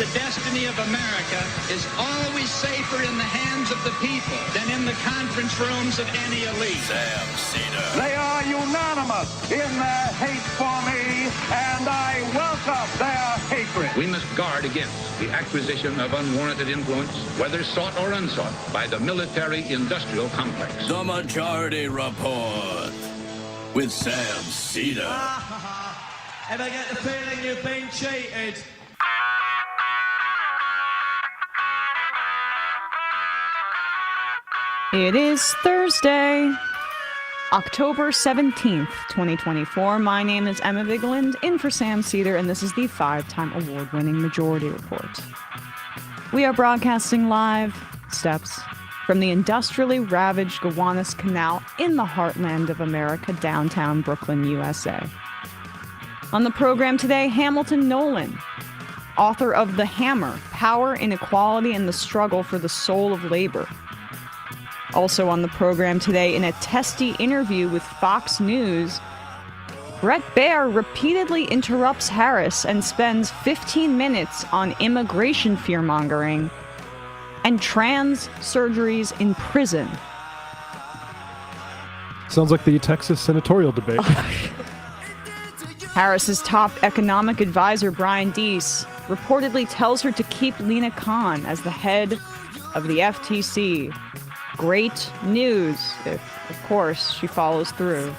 the destiny of America is always safer in the hands of the people than in the conference rooms of any elite. Sam Seder. They are unanimous in their hate for me, and I welcome their hatred. We must guard against the acquisition of unwarranted influence, whether sought or unsought, by the military-industrial complex. The Majority Report with Sam Seder. Ever get the feeling you've been cheated? It is Thursday, October 17th, 2024. My name is Emma Vigeland, in for Sam Seder, and this is the 5-time award-winning Majority Report. We are broadcasting live steps from the industrially ravaged Gowanus Canal in the heartland of America, downtown Brooklyn, USA. On the program today, Hamilton Nolan, author of The Hammer, Power, Inequality, and the Struggle for the Soul of Labor. Also on the program today, in a testy interview with Fox News, Bret Baier repeatedly interrupts Harris and spends 15 minutes on immigration fear-mongering and trans surgeries in prison. Sounds like the Texas senatorial debate. Harris's top economic advisor, Brian Deese, reportedly tells her to keep Lina Khan as the head of the FTC. Great news, if, of course, she follows through.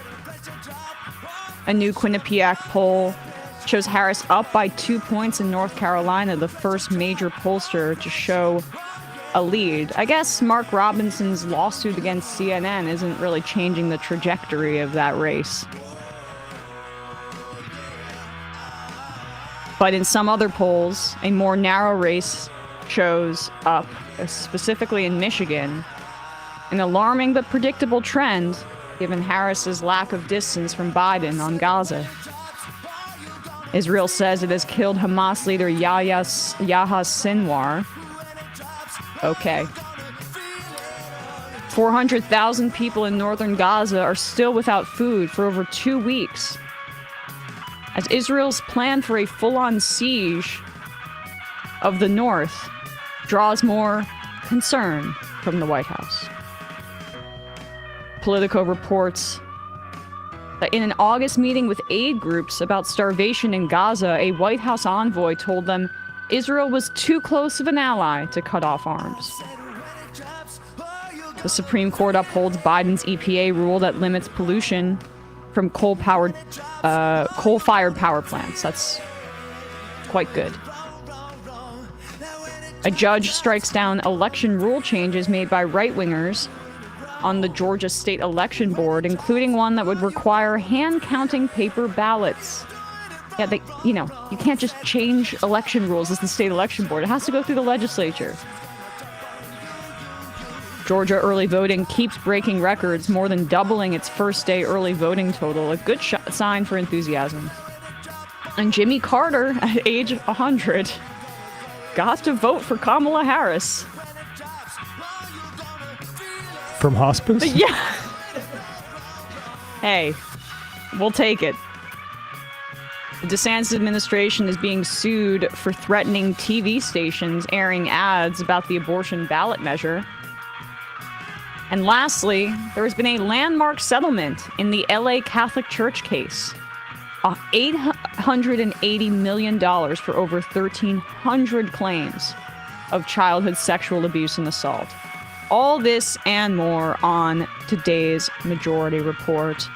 A new Quinnipiac poll shows Harris up by 2 points in North Carolina, the first major pollster to show a lead. I guess Mark Robinson's lawsuit against CNN isn't really changing the trajectory of that race. But in some other polls, a more narrow race shows up, specifically in Michigan. An alarming but predictable trend, given Harris's lack of distance from Biden on Gaza. Israel says it has killed Hamas leader Yahya Sinwar. Okay. 400,000 people in northern Gaza are still without food for over 2 weeks, as Israel's plan for a full-on siege of the north draws more concern from the White House. Politico reports that in an August meeting with aid groups about starvation in Gaza, a White House envoy told them Israel was too close of an ally to cut off arms. The Supreme Court upholds Biden's EPA rule that limits pollution from coal-fired power plants. That's quite good. A judge strikes down election rule changes made by right-wingers on the Georgia State Election Board, including one that would require hand-counting paper ballots. Yeah, you can't just change election rules as the state election board. It has to go through the legislature. Georgia early voting keeps breaking records, more than doubling its first-day early voting total, a good sign for enthusiasm. And Jimmy Carter, at age 100, got to vote for Kamala Harris. From hospice? Yeah. Hey, we'll take it. The DeSantis administration is being sued for threatening TV stations airing ads about the abortion ballot measure. And lastly, there has been a landmark settlement in the LA Catholic Church case. $880 million for over 1,300 claims of childhood sexual abuse and assault. All this and more on today's Majority Report.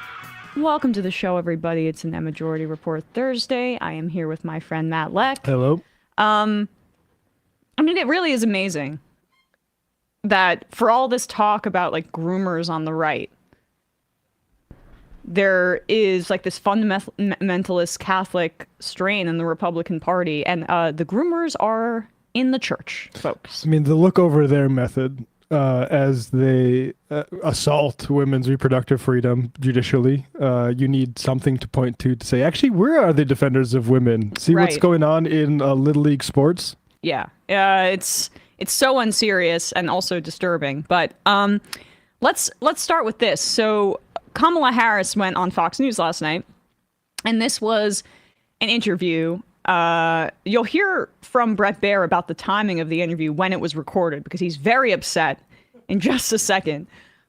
Welcome to the show, everybody. It's an EmMajority Report Thursday. I am here with my friend Matt Leck. Hello. It really is amazing that for all this talk about like groomers on the right, there is like this fundamentalist Catholic strain in the Republican Party, and the groomers are in the church, folks. I mean, the look over their method as they assault women's reproductive freedom judicially, you need something to point to say, actually, where are the defenders of women? See what's going on in Little League sports? Yeah, it's so unserious and also disturbing. But let's start with this. So Kamala Harris went on Fox News last night, and this was an interview You'll hear from Bret Baier about the timing of the interview when it was recorded, because he's very upset in just a second.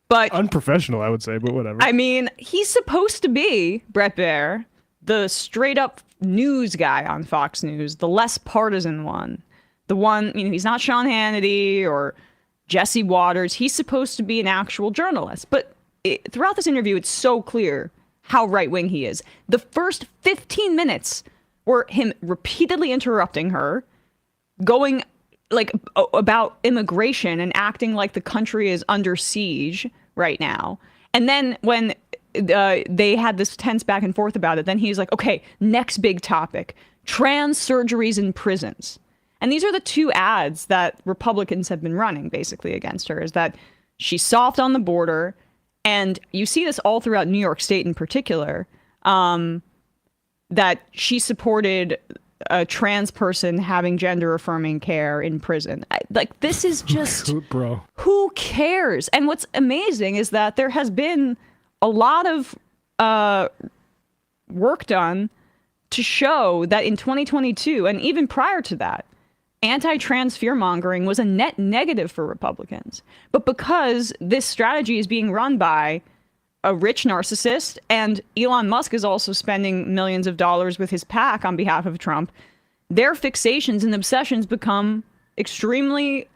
But unprofessional, I would say, but whatever. I mean, he's supposed to be, Bret Baier, the straight up news guy on Fox News, the less partisan one. The one, he's not Sean Hannity or Jesse Waters. He's supposed to be an actual journalist. But throughout this interview, it's so clear how right-wing he is. The first 15 minutes were him repeatedly interrupting her, going like about immigration and acting like the country is under siege right now. And then when they had this tense back and forth about it, then he's like, okay, next big topic, trans surgeries in prisons. And these are the two ads that Republicans have been running basically against her, is that she's soft on the border. And you see this all throughout New York State in particular, that she supported a trans person having gender affirming care in prison. Like, this is just, bro, who cares? And what's amazing is that there has been a lot of work done to show that in 2022, and even prior to that, anti-trans fear-mongering was a net negative for Republicans. But because this strategy is being run by a rich narcissist, and Elon Musk is also spending millions of dollars with his PAC on behalf of Trump, their fixations and obsessions become extremely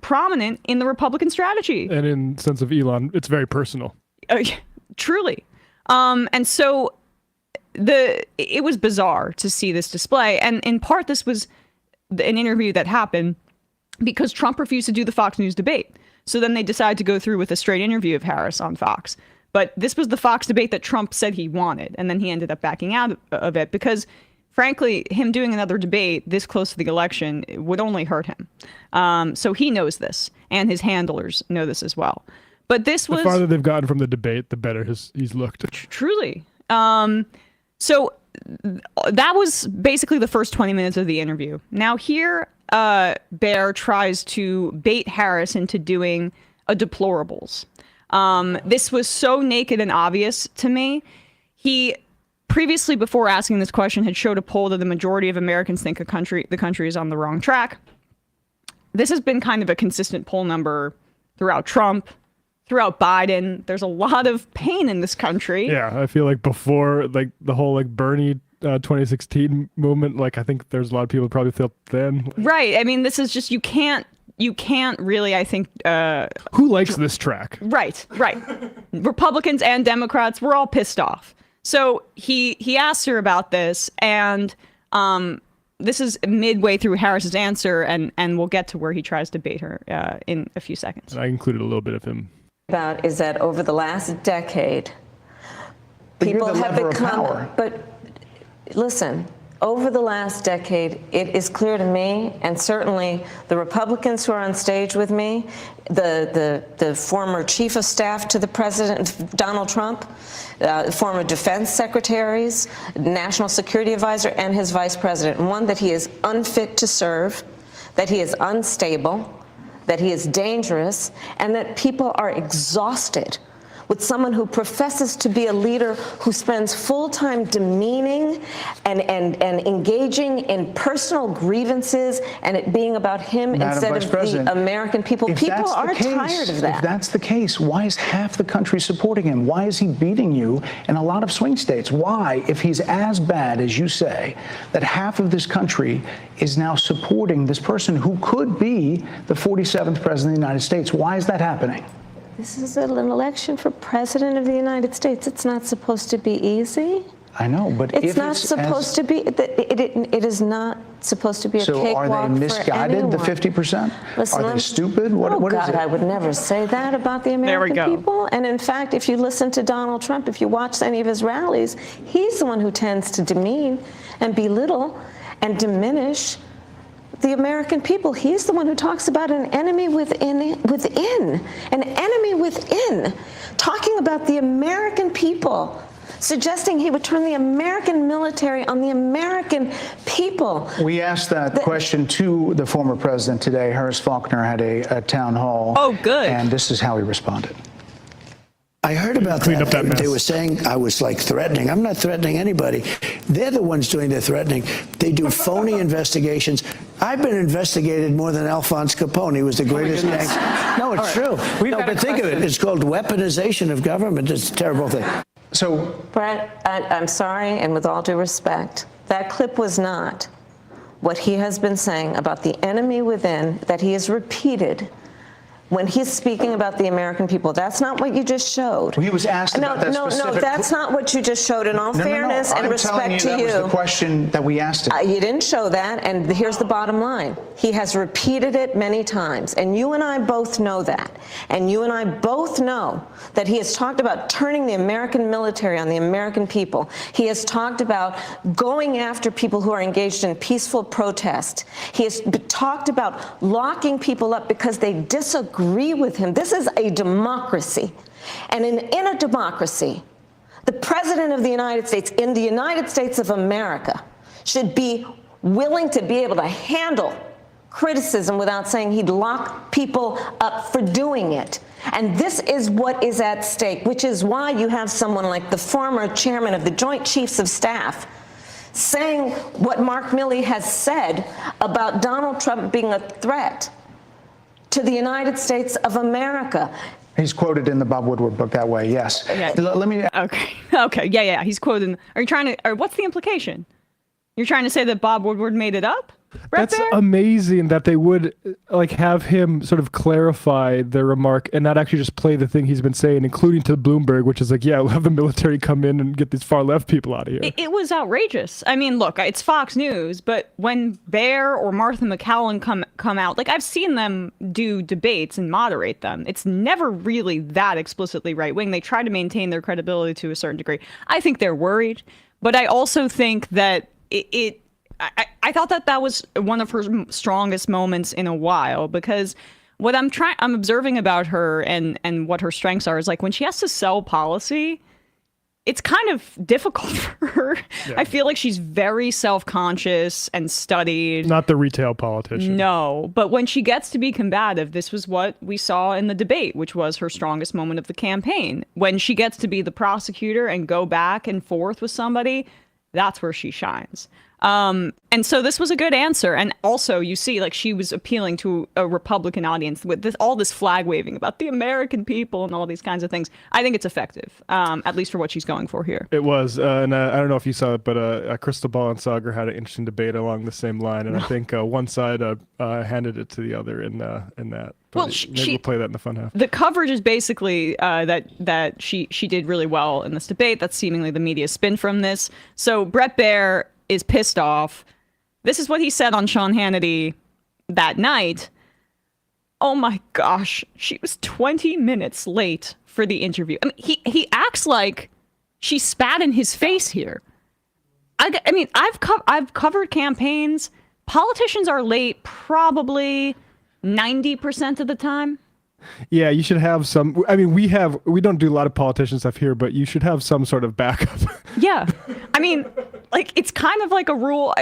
prominent in the Republican strategy. And in sense of Elon, it's very personal. Truly. And so it was bizarre to see this display. And in part, this was an interview that happened because Trump refused to do the Fox News debate. So then they decided to go through with a straight interview of Harris on Fox. But this was the Fox debate that Trump said he wanted. And then he ended up backing out of it because, frankly, him doing another debate this close to the election would only hurt him. So he knows this, and his handlers know this as well. But this was... The farther they've gotten from the debate, the better he's looked. Truly. So that was basically the first 20 minutes of the interview. Now here, Baier tries to bait Harris into doing a deplorables. This was so naked and obvious to me. He previously, before asking this question, had showed a poll that the majority of Americans think the country is on the wrong track. This has been kind of a consistent poll number throughout Trump, throughout Biden. There's a lot of pain in this country. Yeah, I feel like before, like the whole like Bernie 2016 movement, like I think there's a lot of people probably felt then. Right. I mean, this is just, you can't really, I think... Who likes this track? Right. Republicans and Democrats, we're all pissed off. So he asked her about this, and this is midway through Harris's answer, and we'll get to where he tries to bait her in a few seconds. And I included a little bit of him. About is that over the last decade, people have become... But listen, over the last decade, it is clear to me, and certainly the Republicans who are on stage with me, the former chief of staff to the president, Donald Trump, former defense secretaries, national security advisor, and his vice president, one, that he is unfit to serve, that he is unstable, that he is dangerous, and that people are exhausted with someone who professes to be a leader who spends full time demeaning and engaging in personal grievances and it being about him instead of the American people. People are tired of that. If that's the case, why is half the country supporting him? Why is he beating you in a lot of swing states? Why, if he's as bad as you say, that half of this country is now supporting this person who could be the 47th president of the United States? Why is that happening? This is an election for president of the United States. It's not supposed to be easy. I know, but it's not supposed to be. It is not supposed to be a cakewalk for anyone. So are they misguided, the 50%? Listen, are they stupid? What is it? I would never say that about the American people. And in fact, if you listen to Donald Trump, if you watch any of his rallies, he's the one who tends to demean and belittle and diminish the American people. He's the one who talks about an enemy within, an enemy within, talking about the American people, suggesting he would turn the American military on the American people. We asked that question to the former president today. Harris Faulkner had a town hall. Oh, good. And this is how he responded. I heard about clean up that mess. They were saying I was like threatening. I'm not threatening anybody. They're the ones doing the threatening. They do phony investigations. I've been investigated more than Alphonse Capone. He was the greatest gangster. No, it's true. No, but think of it. It's called weaponization of government. It's a terrible thing. So, Brett, I'm sorry, and with all due respect, that clip was not what he has been saying about the enemy within that he has repeated when he's speaking about the American people. That's not what you just showed. He was asked about that specific... No, that's not what you just showed. In all fairness and respect to you, that was the question that we asked him. You didn't show that, and here's the bottom line. He has repeated it many times, and you and I both know that. And you and I both know that he has talked about turning the American military on the American people. He has talked about going after people who are engaged in peaceful protest. He has talked about locking people up because they disagree with him. This is a democracy. And in a democracy, the President of the United States, in the United States of America, should be willing to be able to handle criticism without saying he'd lock people up for doing it. And this is what is at stake, which is why you have someone like the former chairman of the Joint Chiefs of Staff saying what Mark Milley has said about Donald Trump being a threat to the United States of America. He's quoted in the Bob Woodward book that way, yes. Yeah. Let me... Okay, yeah, he's quoted. Are you trying to, or what's the implication? You're trying to say that Bob Woodward made it up? Right That's there? amazing that they would like have him sort of clarify the remark and not actually just play the thing he's been saying, including to Bloomberg, which is like, yeah, we'll have the military come in and get these far left people out of here. It was outrageous. I mean, look, it's Fox News, but when Bear or Martha McCallum come out, like I've seen them do debates and moderate them. It's never really that explicitly right wing. They try to maintain their credibility to a certain degree. I think they're worried, but I also think that I thought that was one of her strongest moments in a while, because what I'm observing about her and what her strengths are is like when she has to sell policy, it's kind of difficult for her. Yeah. I feel like she's very self-conscious and studied. Not the retail politician. No, but when she gets to be combative, this was what we saw in the debate, which was her strongest moment of the campaign. When she gets to be the prosecutor and go back and forth with somebody, that's where she shines. And so this was a good answer. And also, you see, like she was appealing to a Republican audience with all this flag waving about the American people and all these kinds of things. I think it's effective, at least for what she's going for here. It was. And I don't know if you saw it, but Crystal Ball and Sagar had an interesting debate along the same line. And I think one side handed it to the other in that. But well, maybe we'll play that in the fun half. The coverage is basically that she did really well in this debate. That's seemingly the media spin from this. So Brett Baier is pissed off. This is what he said on Sean Hannity that night. Oh my gosh, she was 20 minutes late for the interview. I mean, he acts like she spat in his face here. I mean, I've covered campaigns. Politicians are late probably 90% of the time. Yeah, you should have some. I mean, we don't do a lot of politician stuff here, but you should have some sort of backup. Yeah. I mean, like, it's kind of like a rule.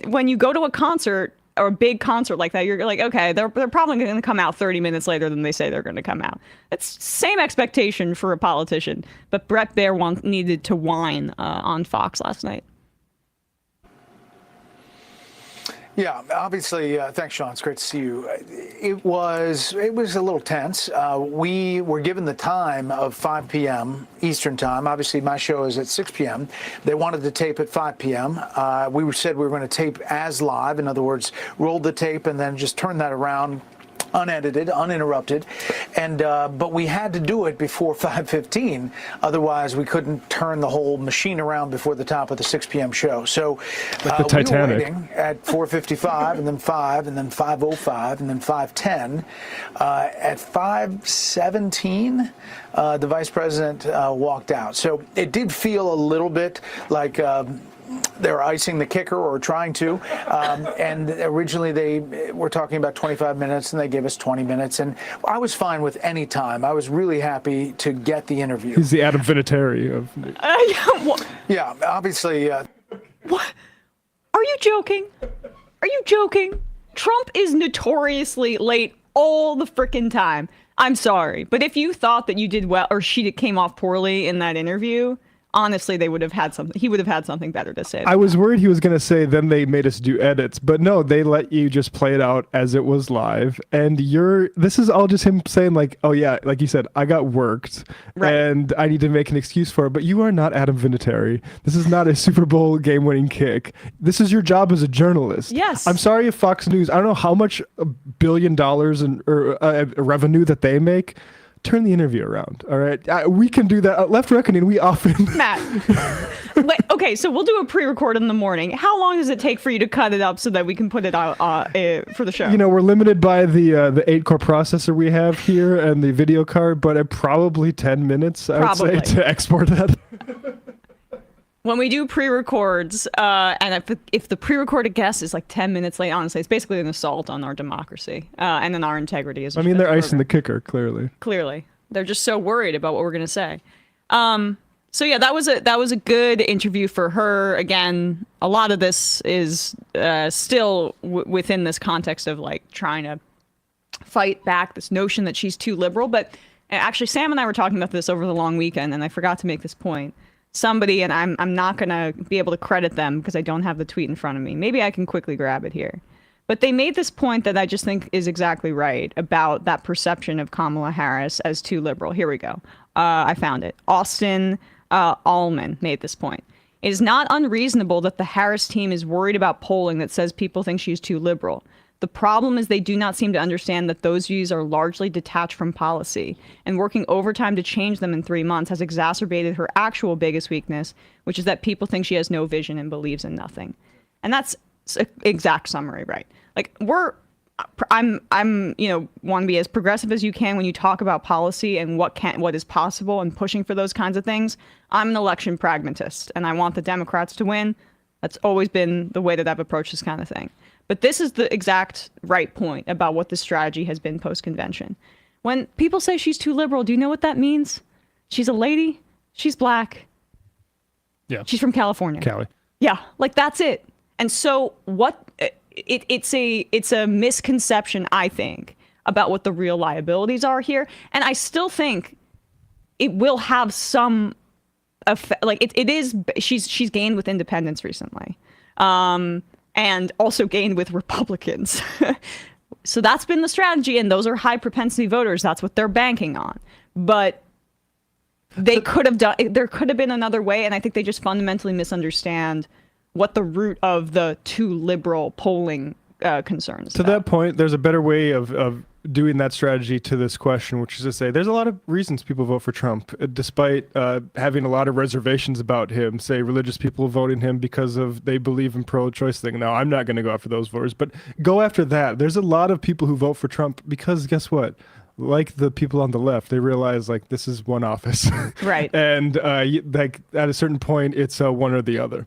When you go to a concert or a big concert like that, you're like, okay, they're probably going to come out 30 minutes later than they say they're going to come out. It's same expectation for a politician. But Brett Baier needed to whine on Fox last night. Yeah, obviously, thanks, Sean. It's great to see you. It was a little tense. We were given the time of 5 p.m. Eastern time. Obviously, my show is at 6 p.m. They wanted to tape at 5 p.m. We said we were going to tape as live. In other words, roll the tape and then just turn that around, unedited, uninterrupted, and but we had to do it before 5:15. Otherwise, we couldn't turn the whole machine around before the top of the 6 p.m. show. So like the Titanic. We were waiting at 4:55, and then 5, and then 5:05, and then 5:10. At 5:17, the vice president walked out. So it did feel a little bit like they were icing the kicker or trying to. And originally they were talking about 25 minutes and they gave us 20 minutes. And I was fine with any time. I was really happy to get the interview. He's the Adam Vinatieri of... Yeah, obviously. What? Are you joking? Are you joking? Trump is notoriously late all the frickin' time. I'm sorry. But if you thought that you did well or she came off poorly in that interview, honestly, he would have had something better to say. I was worried he was going to say, then they made us do edits, but no, they let you just play it out as it was live. And this is all just him saying like, oh yeah, like you said, I got worked and I need to make an excuse for it, but you are not Adam Vinatieri. This is not a Super Bowl game-winning kick. This is your job as a journalist. Yes. I'm sorry if Fox News, I don't know how much $1 billion in revenue that they make. Turn the interview around, all right? We can do that. Left Reckoning, we often... Matt, wait, okay, so we'll do a pre-record in the morning. How long does it take for you to cut it up so that we can put it out for the show? You know, we're limited by the 8-core processor we have here and the video card, but probably 10 minutes, I would say, to export that. When we do pre-records, and if the pre-recorded guest is like 10 minutes late, honestly, it's basically an assault on our democracy and on our integrity. As they're icing the kicker, clearly. Clearly. They're just so worried about what we're going to say. So yeah, that was a good interview for her. Again, a lot of this is still within this context of like trying to fight back this notion that she's too liberal. But actually, Sam and I were talking about this over the long weekend, and I forgot to make this point. Somebody, and I'm not going to be able to credit them because I don't have the tweet in front of me. Maybe I can quickly grab it here. But they made this point that I just think is exactly right about that perception of Kamala Harris as too liberal. Here we go. I found it. Austin Allman made this point. It is not unreasonable that the Harris team is worried about polling that says people think she's too liberal. The problem is they do not seem to understand that those views are largely detached from policy, and working overtime to change them in 3 months has exacerbated her actual biggest weakness, which is that people think she has no vision and believes in nothing. And that's an exact summary, right? Like I'm want to be as progressive as you can when you talk about policy and what is possible and pushing for those kinds of things. I'm an election pragmatist, and I want the Democrats to win. That's always been the way that I've approached this kind of thing. But this is the exact right point about what the strategy has been post-convention. When people say she's too liberal, do you know what that means? She's a lady. She's black. Yeah. She's from California. Cali. Yeah, like that's it. And so it's a misconception, I think, about what the real liabilities are here. And I still think it will have some effect. Like it is. She's gained with independents recently. And also gained with Republicans. So that's been the strategy, and those are high propensity voters. That's what they're banking on. But there could have been another way, and I think they just fundamentally misunderstand what the root of the too liberal polling concerns. To that point, there's a better way of doing that strategy to this question, which is to say there's a lot of reasons people vote for Trump, despite having a lot of reservations about him. Say religious people voting him because of they believe in pro-choice thing. Now, I'm not going to go after those voters, but go after that. There's a lot of people who vote for Trump because guess what? Like the people on the left, they realize like this is one office. Right. And like at a certain point, it's one or the other.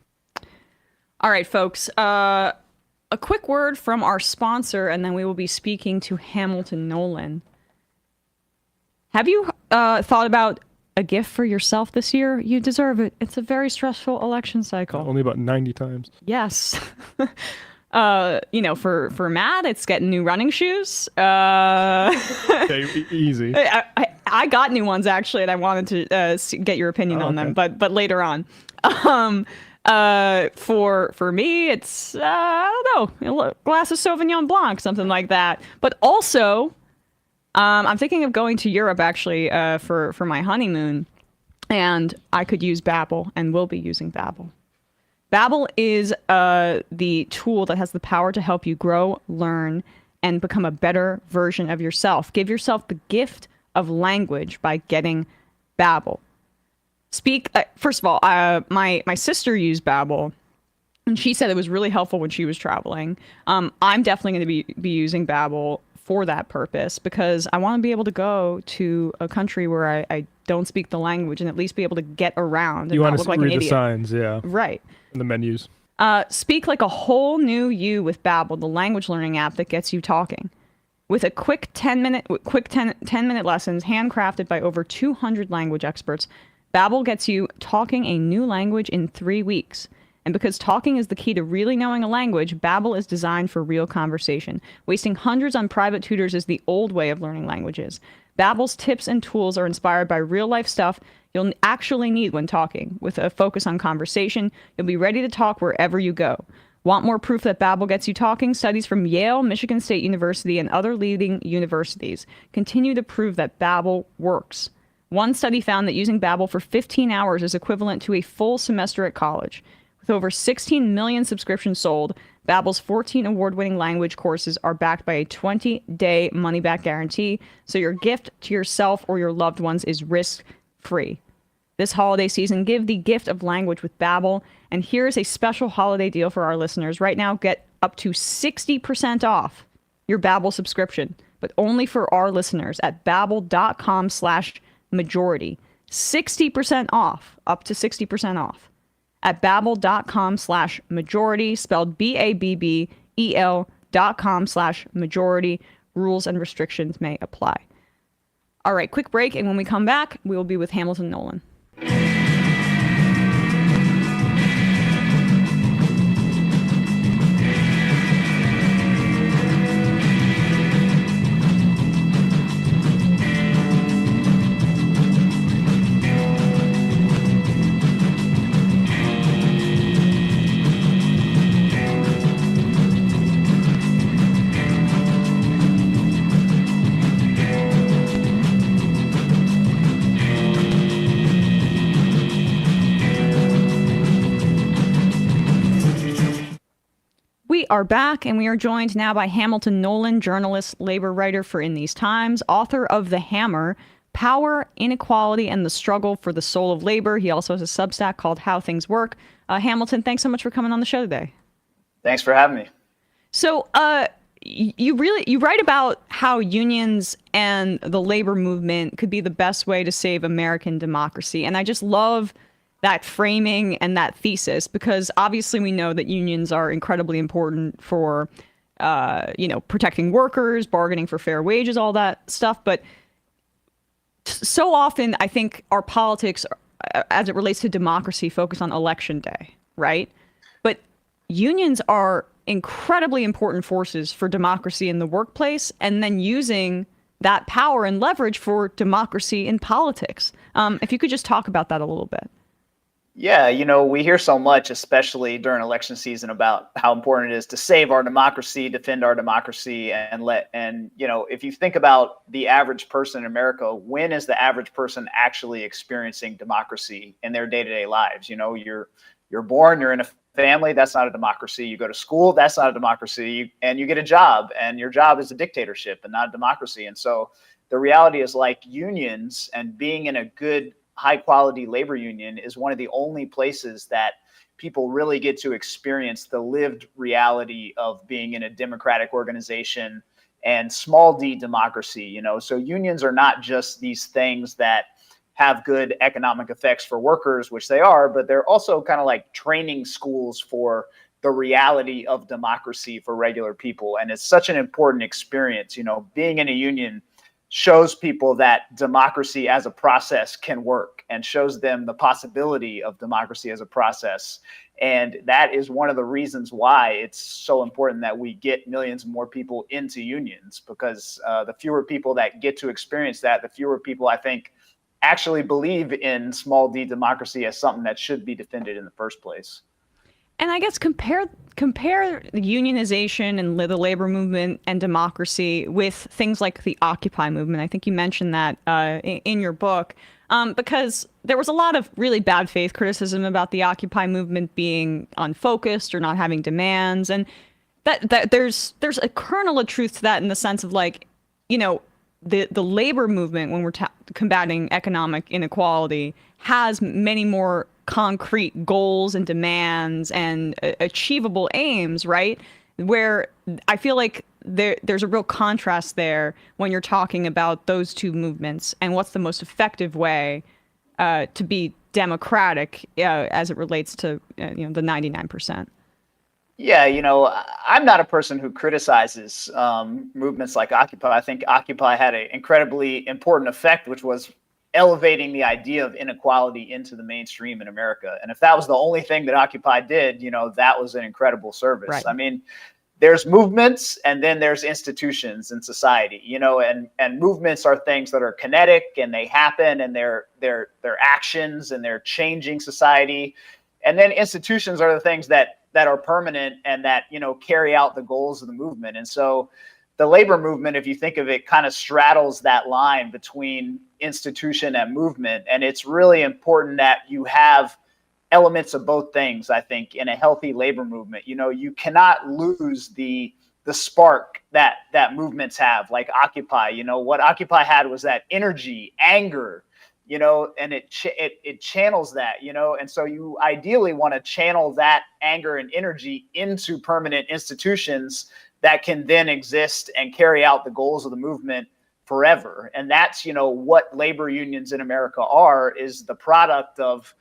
All right, folks. A quick word from our sponsor, and then we will be speaking to Hamilton Nolan. Have you thought about a gift for yourself this year? You deserve it. It's a very stressful election cycle. Only about 90 times. Yes. For Matt, it's getting new running shoes. Okay, easy. I got new ones, actually, and I wanted to get your opinion on them, but later on. For me, it's I don't know, a glass of Sauvignon Blanc, something like that. But also, I'm thinking of going to Europe actually for my honeymoon, and I could use Babbel, and will be using Babbel. Babbel is the tool that has the power to help you grow, learn, and become a better version of yourself. Give yourself the gift of language by getting Babbel. First of all, my sister used Babbel, and she said it was really helpful when she was traveling. I'm definitely going to be using Babbel for that purpose because I want to be able to go to a country where I don't speak the language and at least be able to get around. And you want to read the signs, yeah. Right. And the menus. Speak like a whole new you with Babbel, the language learning app that gets you talking. With a quick 10-minute lessons handcrafted by over 200 language experts, Babbel gets you talking a new language in 3 weeks. And because talking is the key to really knowing a language, Babbel is designed for real conversation. Wasting hundreds on private tutors is the old way of learning languages. Babbel's tips and tools are inspired by real-life stuff you'll actually need when talking. With a focus on conversation, you'll be ready to talk wherever you go. Want more proof that Babbel gets you talking? Studies from Yale, Michigan State University, and other leading universities continue to prove that Babbel works. One study found that using Babbel for 15 hours is equivalent to a full semester at college. With over 16 million subscriptions sold, Babbel's 14 award-winning language courses are backed by a 20-day money-back guarantee, so your gift to yourself or your loved ones is risk-free. This holiday season, give the gift of language with Babbel, and here's a special holiday deal for our listeners. Right now, get up to 60% off your Babbel subscription, but only for our listeners at babbel.com/majority. 60% off, up to 60% off at babbel.com/majority, spelled BABBEL.com/majority. Rules and restrictions may apply. All right, quick break, and when we come back, we will be with Hamilton Nolan. We are back, and we are joined now by Hamilton Nolan, journalist, labor writer for In These Times, author of The Hammer, Power, Inequality, and the Struggle for the Soul of Labor. He also has a Substack called How Things Work. Hamilton, thanks so much for coming on the show today. Thanks for having me. So you write about how unions and the labor movement could be the best way to save American democracy. And I just love that framing and that thesis, because obviously we know that unions are incredibly important for, protecting workers, bargaining for fair wages, all that stuff. But so often I think our politics, as it relates to democracy, focus on election day, right? But unions are incredibly important forces for democracy in the workplace, and then using that power and leverage for democracy in politics. If you could just talk about that a little bit. Yeah, we hear so much, especially during election season, about how important it is to save our democracy, defend our democracy, and if you think about the average person in America, when is the average person actually experiencing democracy in their day-to-day lives? You're born, you're in a family, that's not a democracy. You go to school, that's not a democracy. And you get a job, and your job is a dictatorship and not a democracy. And so the reality is, like, unions and being in a good, high quality labor union is one of the only places that people really get to experience the lived reality of being in a democratic organization and small d democracy. So unions are not just these things that have good economic effects for workers, which they are, but they're also kind of like training schools for the reality of democracy for regular people. And it's such an important experience. Being in a union shows people that democracy as a process can work, and shows them the possibility of democracy as a process. And that is one of the reasons why it's so important that we get millions more people into unions, because the fewer people that get to experience that, the fewer people, I think, actually believe in small d democracy as something that should be defended in the first place. And I guess compare the unionization and the labor movement and democracy with things like the Occupy movement. I think you mentioned that in your book, because there was a lot of really bad faith criticism about the Occupy movement being unfocused or not having demands. And that there's a kernel of truth to that, in the sense of, like, the labor movement, when we're combating economic inequality, has many more concrete goals and demands and achievable aims, right? Where I feel like there's a real contrast there when you're talking about those two movements and what's the most effective way to be democratic as it relates to the 99%. Yeah, I'm not a person who criticizes movements like Occupy. I think Occupy had an incredibly important effect, which was elevating the idea of inequality into the mainstream in America. And if that was the only thing that Occupy did, that was an incredible service. Right. I mean, there's movements and then there's institutions in society, and movements are things that are kinetic and they happen and they're actions and they're changing society. And then institutions are the things that are permanent and that, carry out the goals of the movement. And so the labor movement, if you think of it, kind of straddles that line between institution and movement. And it's really important that you have elements of both things, I think, in a healthy labor movement. You cannot lose the spark that movements have, like Occupy. What Occupy had was that energy, anger, and it channels that, and so you ideally want to channel that anger and energy into permanent institutions that can then exist and carry out the goals of the movement forever. And that's, what labor unions in America is the product of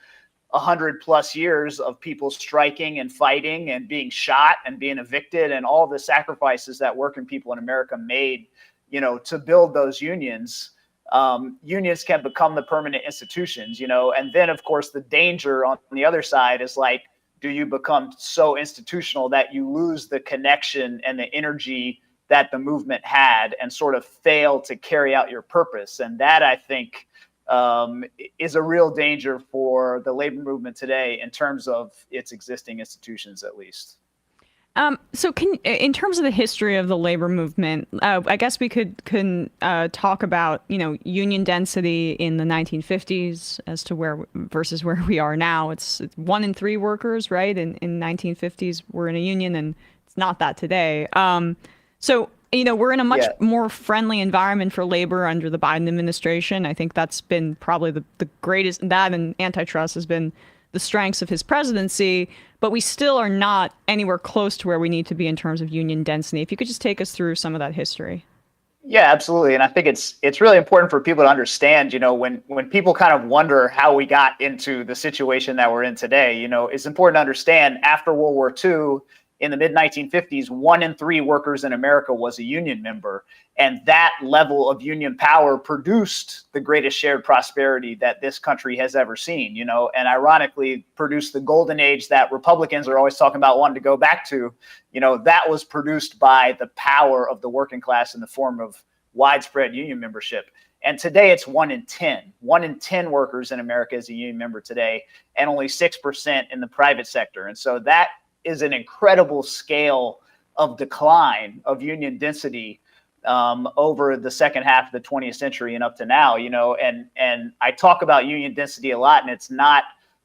100+ years of people striking and fighting and being shot and being evicted and all the sacrifices that working people in America made, to build those unions. Unions can become the permanent institutions, and then of course the danger on the other side is like, do you become so institutional that you lose the connection and the energy that the movement had and sort of fail to carry out your purpose? And that, I think, is a real danger for the labor movement today in terms of its existing institutions, at least. So in terms of the history of the labor movement, I guess we could talk about, union density in the 1950s as to versus where we are now. It's 1 in 3 workers, right? In 1950s, we're in a union, and it's not that today. So, we're in a much more friendly environment for labor under the Biden administration. I think that's been probably the greatest, that and antitrust has been the strengths of his presidency, but we still are not anywhere close to where we need to be in terms of union density. If you could just take us through some of that history. Yeah, absolutely. And I think it's really important for people to understand, when people kind of wonder how we got into the situation that we're in today, it's important to understand after World War II, in the mid-1950s, 1 in 3 workers in America was a union member. And that level of union power produced the greatest shared prosperity that this country has ever seen, and ironically produced the golden age that Republicans are always talking about wanting to go back to. That was produced by the power of the working class in the form of widespread union membership. And today it's 1 in 10. 1 in 10 workers in America is a union member today, and only 6% in the private sector. And so that is an incredible scale of decline of union density over the second half of the 20th century and up to now, and I talk about union density a lot, and it's not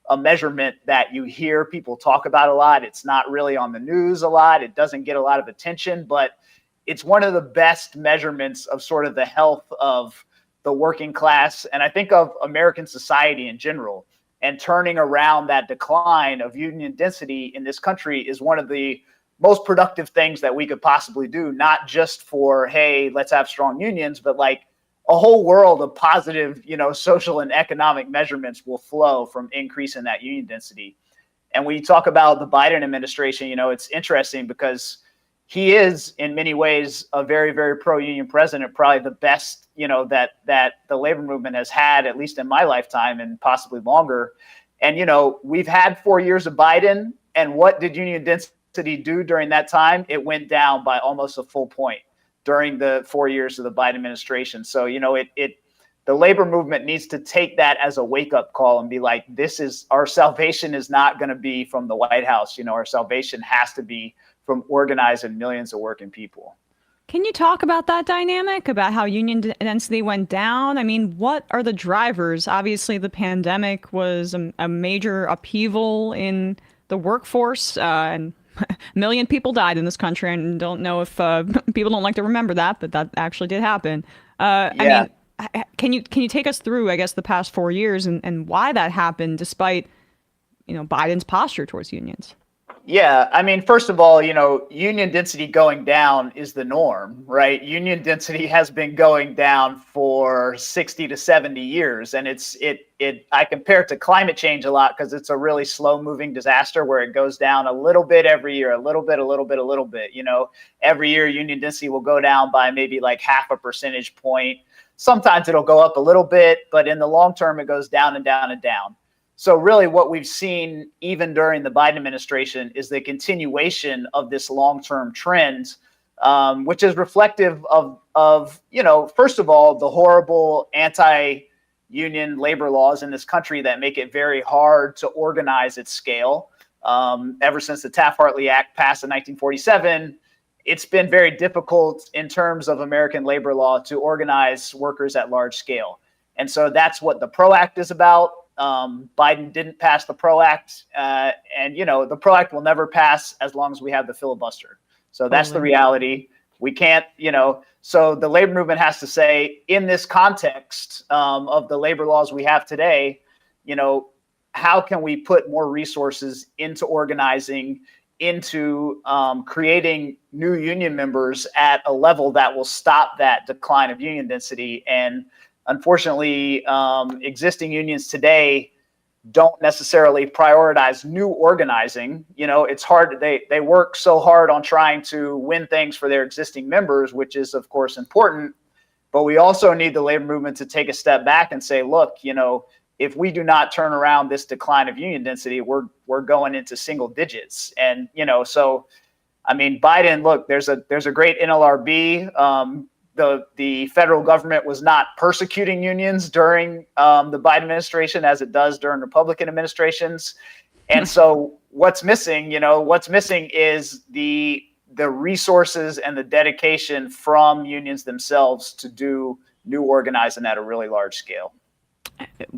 a measurement that you hear people talk about a lot. It's not really on the news a lot. It doesn't get a lot of attention, but it's one of the best measurements of sort of the health of the working class, and I think of American society in general. And turning around that decline of union density in this country is one of the most productive things that we could possibly do, not just for, hey, let's have strong unions, but like a whole world of positive, social and economic measurements will flow from increasing that union density. And when you talk about the Biden administration, it's interesting because he is in many ways a very, very pro-union president, probably the best, that the labor movement has had, at least in my lifetime and possibly longer. And, we've had 4 years of Biden. And what did union density do during that time? It went down by almost a full point during the 4 years of the Biden administration. So, the labor movement needs to take that as a wake-up call and be like, our salvation is not going to be from the White House. Our salvation has to be from organizing millions of working people. Can you talk about that dynamic, about how union density went down? I mean, what are the drivers? Obviously, the pandemic was a major upheaval in the workforce, and a million people died in this country. And don't know if people don't like to remember that, but that actually did happen. I mean, can you take us through, I guess, the past 4 years and why that happened, despite Biden's posture towards unions? Yeah, I mean, first of all, union density going down is the norm, right? Union density has been going down for 60 to 70 years. And I compare it to climate change a lot because it's a really slow moving disaster where it goes down a little bit every year, a little bit. Every year union density will go down by maybe like 0.5 percentage point. Sometimes it'll go up a little bit, but in the long term, it goes down and down and down. So really what we've seen even during the Biden administration is the continuation of this long-term trend, which is reflective of, you know, first of all, the horrible anti-union labor laws in this country that make it very hard to organize at scale. Ever since the Taft-Hartley Act passed in 1947, it's been very difficult in terms of American labor law to organize workers at large scale. And so that's what the PRO Act is about. Biden didn't pass the PRO Act, and, you know, the PRO Act will never pass as long as we have the filibuster. So that's the reality. We can't, you know, so the labor movement has to say, in this context of the labor laws we have today, you know, how can we put more resources into organizing, into creating new union members at a level that will stop that decline of union density? And unfortunately, existing unions today don't necessarily prioritize new organizing. You know, it's hard. They work so hard on trying to win things for their existing members, which is, of course, important. But we also need the labor movement to take a step back and say, look, you know, if we do not turn around this decline of union density, we're going into single digits. And, you know, so, I mean, Biden, look, there's a great NLRB. The federal government was not persecuting unions during the Biden administration as it does during Republican administrations. And so what's missing is the resources and the dedication from unions themselves to do new organizing at a really large scale.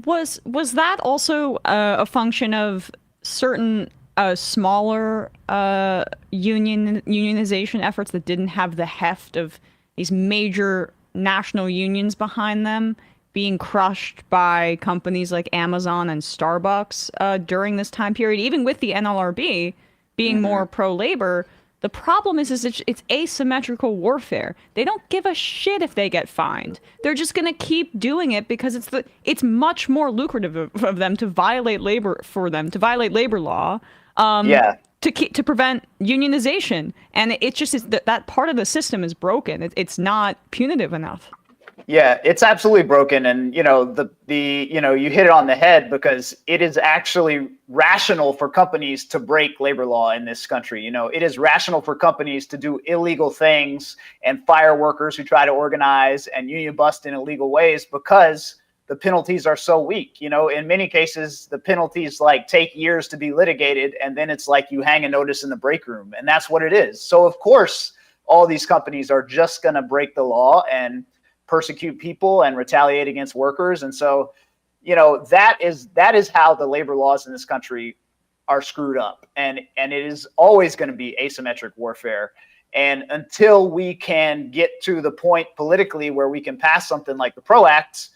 Was that also a function of certain smaller unionization efforts that didn't have the heft of these major national unions behind them being crushed by companies like Amazon and Starbucks during this time period, even with the NLRB being more pro-labor? The problem is it's asymmetrical warfare. They don't give a shit if they get fined. They're just going to keep doing it because it's much more lucrative of them to violate labor law. To prevent unionization, and it just is that part of the system is broken. It's not punitive enough. Yeah, it's absolutely broken, and you know you hit it on the head, because it is actually rational for companies to break labor law in this country. You know, it is rational for companies to do illegal things and fire workers who try to organize and union bust in illegal ways, because the penalties are so weak. You know, in many cases, the penalties take years to be litigated, and then it's like you hang a notice in the break room, and that's what it is. So of course, all these companies are just going to break the law and persecute people and retaliate against workers. And so, you know, that is how the labor laws in this country are screwed up. And it is always going to be asymmetric warfare. And until we can get to the point politically where we can pass something like the PRO Act,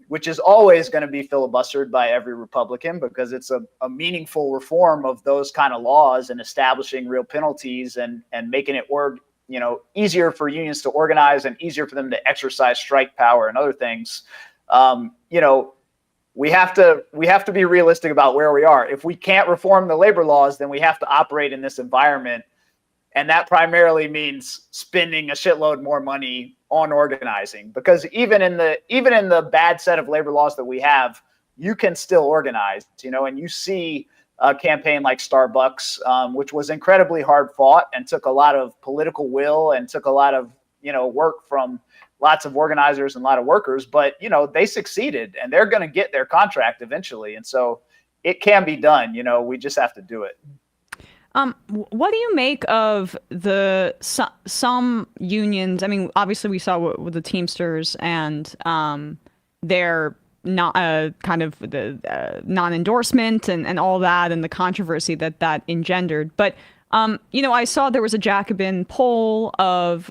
which is always going to be filibustered by every Republican, because it's a meaningful reform of those kind of laws and establishing real penalties and making it work, you know, easier for unions to organize and easier for them to exercise strike power and other things. You know, we have to be realistic about where we are. If we can't reform the labor laws, then we have to operate in this environment. And that primarily means spending a shitload more money on organizing, because even in the bad set of labor laws that we have, you can still organize, you know, and you see a campaign like Starbucks, which was incredibly hard fought and took a lot of political will and took a lot of, you know, work from lots of organizers and a lot of workers, but, you know, they succeeded and they're going to get their contract eventually. And so it can be done, you know, we just have to do it. What do you make of some unions? I mean, obviously we saw with the Teamsters and their not kind of the non-endorsement and all that, and the controversy that engendered. But you know, I saw there was a Jacobin poll of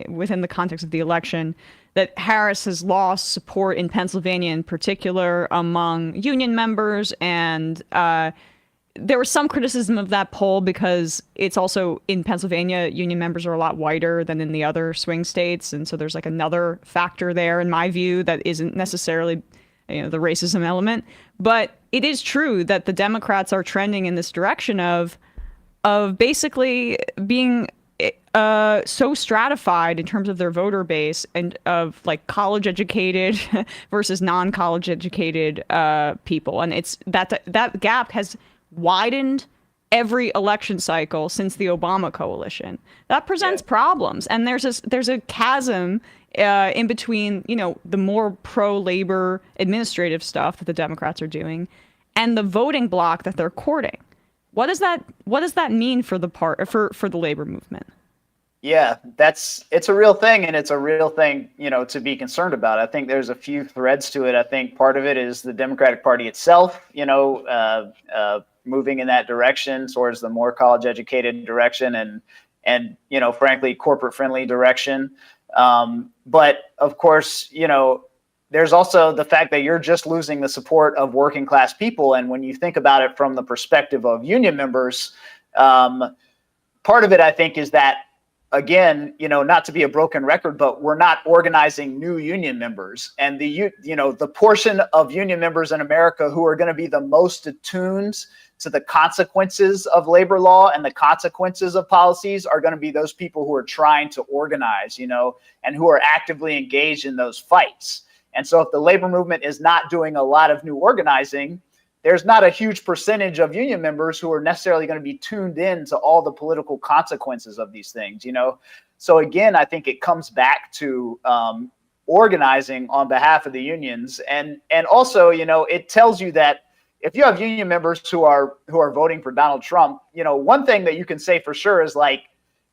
within the context of the election that Harris has lost support in Pennsylvania, in particular among union members, and there was some criticism of that poll because it's also in Pennsylvania, union members are a lot whiter than in the other swing states. And so there's another factor there, in my view, that isn't necessarily, you know, the racism element. But it is true that the Democrats are trending in this direction of basically being so stratified in terms of their voter base and of like college educated versus non-college educated people, and it's that gap has widened every election cycle since the Obama coalition. That presents problems, and there's a chasm in between, the more pro-labor administrative stuff that the Democrats are doing and the voting bloc that they're courting. What does that mean for the labor movement? Yeah, it's a real thing, and it's a real thing, to be concerned about. I think there's a few threads to it. I think part of it is the Democratic Party itself, moving in that direction towards the more college educated direction and frankly, corporate friendly direction. But of course, there's also the fact that you're just losing the support of working class people. And when you think about it from the perspective of union members, part of it, I think, is that, again, not to be a broken record, but we're not organizing new union members. And the portion of union members in America who are going to be the most attuned to the consequences of labor law and the consequences of policies are going to be those people who are trying to organize, and who are actively engaged in those fights. And so if the labor movement is not doing a lot of new organizing, there's not a huge percentage of union members who are necessarily going to be tuned in to all the political consequences of these things, So again, I think it comes back to organizing on behalf of the unions. And also, it tells you that if you have union members who are voting for Donald Trump, one thing that you can say for sure is like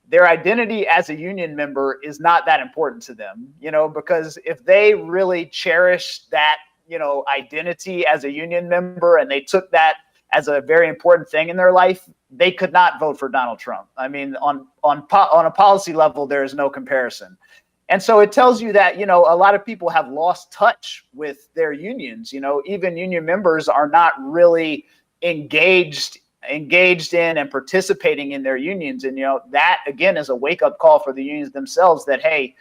their identity as a union member is not that important to them, because if they really cherish that, identity as a union member and they took that as a very important thing in their life, they could not vote for Donald Trump. I mean, on a policy level, there is no comparison. And so it tells you that, a lot of people have lost touch with their unions. Even union members are not really engaged in and participating in their unions. And, that, again, is a wake up call for the unions themselves that, hey,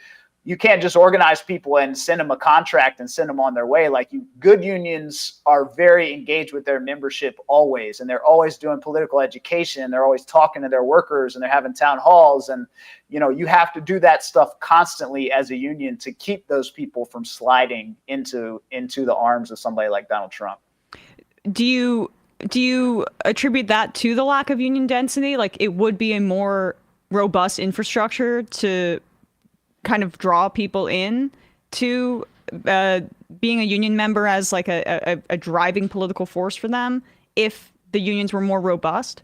you can't just organize people and send them a contract and send them on their way. Like, good unions are very engaged with their membership always, and they're always doing political education. They're always talking to their workers, and they're having town halls. And, you have to do that stuff constantly as a union to keep those people from sliding into the arms of somebody like Donald Trump. Do you attribute that to the lack of union density? Like, it would be a more robust infrastructure to kind of draw people in to being a union member as like a driving political force for them if the unions were more robust?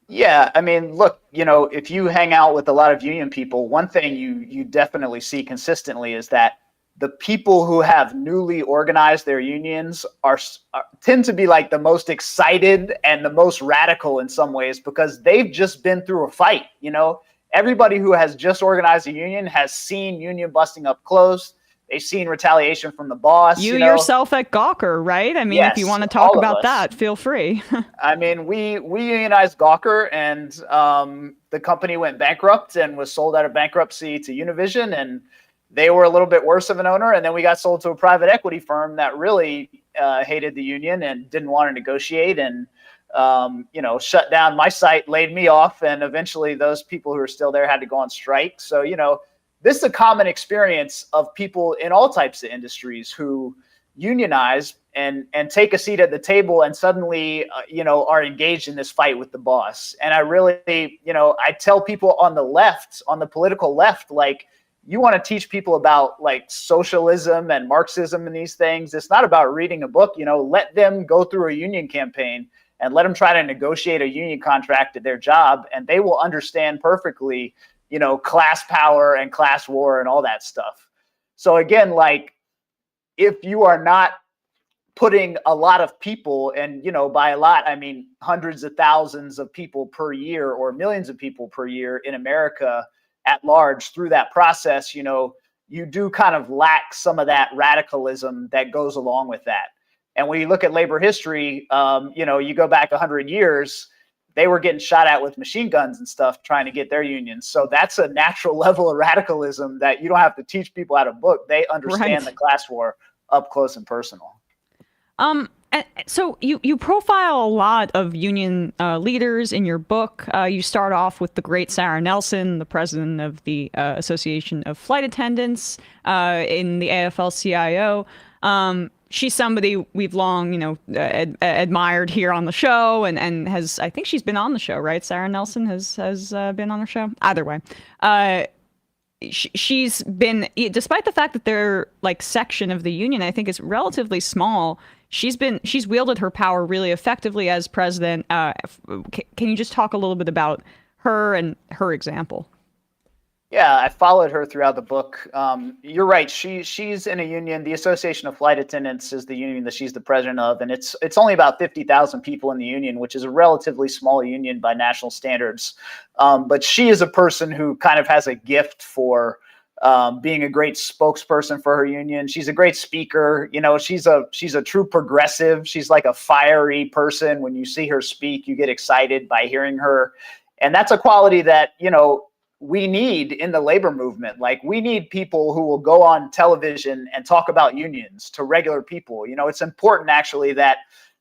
Yeah, I mean, look, if you hang out with a lot of union people, one thing you definitely see consistently is that the people who have newly organized their unions tend to be like the most excited and the most radical in some ways because they've just been through a fight. Everybody who has just organized a union has seen union busting up close. They've seen retaliation from the boss. You yourself at Gawker, right? I mean, yes, if you want to talk about that, feel free. I mean, we unionized Gawker, and the company went bankrupt and was sold out of bankruptcy to Univision, and they were a little bit worse of an owner. And then we got sold to a private equity firm that really hated the union and didn't want to negotiate and shut down my site, laid me off, and eventually those people who are still there had to go on strike. So, this is a common experience of people in all types of industries who unionize and take a seat at the table and suddenly, are engaged in this fight with the boss. And I really, I tell people on the left, on the political left, like, you want to teach people about like socialism and Marxism and these things. It's not about reading a book, let them go through a union campaign and let them try to negotiate a union contract at their job, and they will understand perfectly, class power and class war and all that stuff. So again, like, if you are not putting a lot of people, and, by a lot, I mean hundreds of thousands of people per year or millions of people per year in America at large through that process, you do kind of lack some of that radicalism that goes along with that. And when you look at labor history, you go back 100 years, they were getting shot at with machine guns and stuff trying to get their unions. So that's a natural level of radicalism that you don't have to teach people out of book. They understand the class war up close and personal. And So you profile a lot of union leaders in your book. You start off with the great Sarah Nelson, the president of the Association of Flight Attendants in the AFL-CIO. She's somebody we've long, admired here on the show, and has, I think she's been on the show, right? Sarah Nelson has been on the show. Either way, she's been, despite the fact that their section of the union, I think, is relatively small. She's wielded her power really effectively as president. Can you just talk a little bit about her and her example? Yeah, I followed her throughout the book. You're right. She's in a union. The Association of Flight Attendants is the union that she's the president of, and it's only about 50,000 people in the union, which is a relatively small union by national standards. But she is a person who kind of has a gift for being a great spokesperson for her union. She's a great speaker. She's a true progressive. She's like a fiery person. When you see her speak, you get excited by hearing her. And that's a quality that, we need in the labor movement. We need people who will go on television and talk about unions to regular people. It's important actually that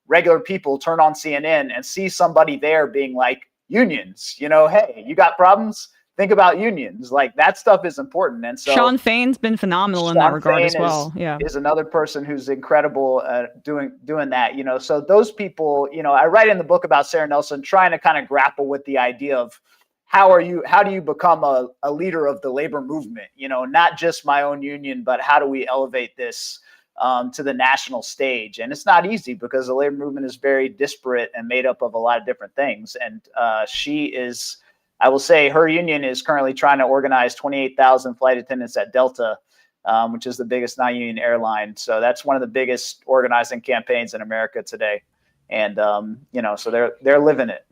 regular people turn on CNN and see somebody there being like, unions, hey, you got problems? Think about unions. That stuff is important. And so Sean Fain's been phenomenal in that regard as well. Is another person who's incredible doing that. So those people, I write in the book about Sarah Nelson trying to kind of grapple with the idea of how do you become a leader of the labor movement? Not just my own union, but how do we elevate this to the national stage? And it's not easy because the labor movement is very disparate and made up of a lot of different things. And she is, I will say, her union is currently trying to organize 28,000 flight attendants at Delta, which is the biggest non-union airline. So that's one of the biggest organizing campaigns in America today. And, so they're living it.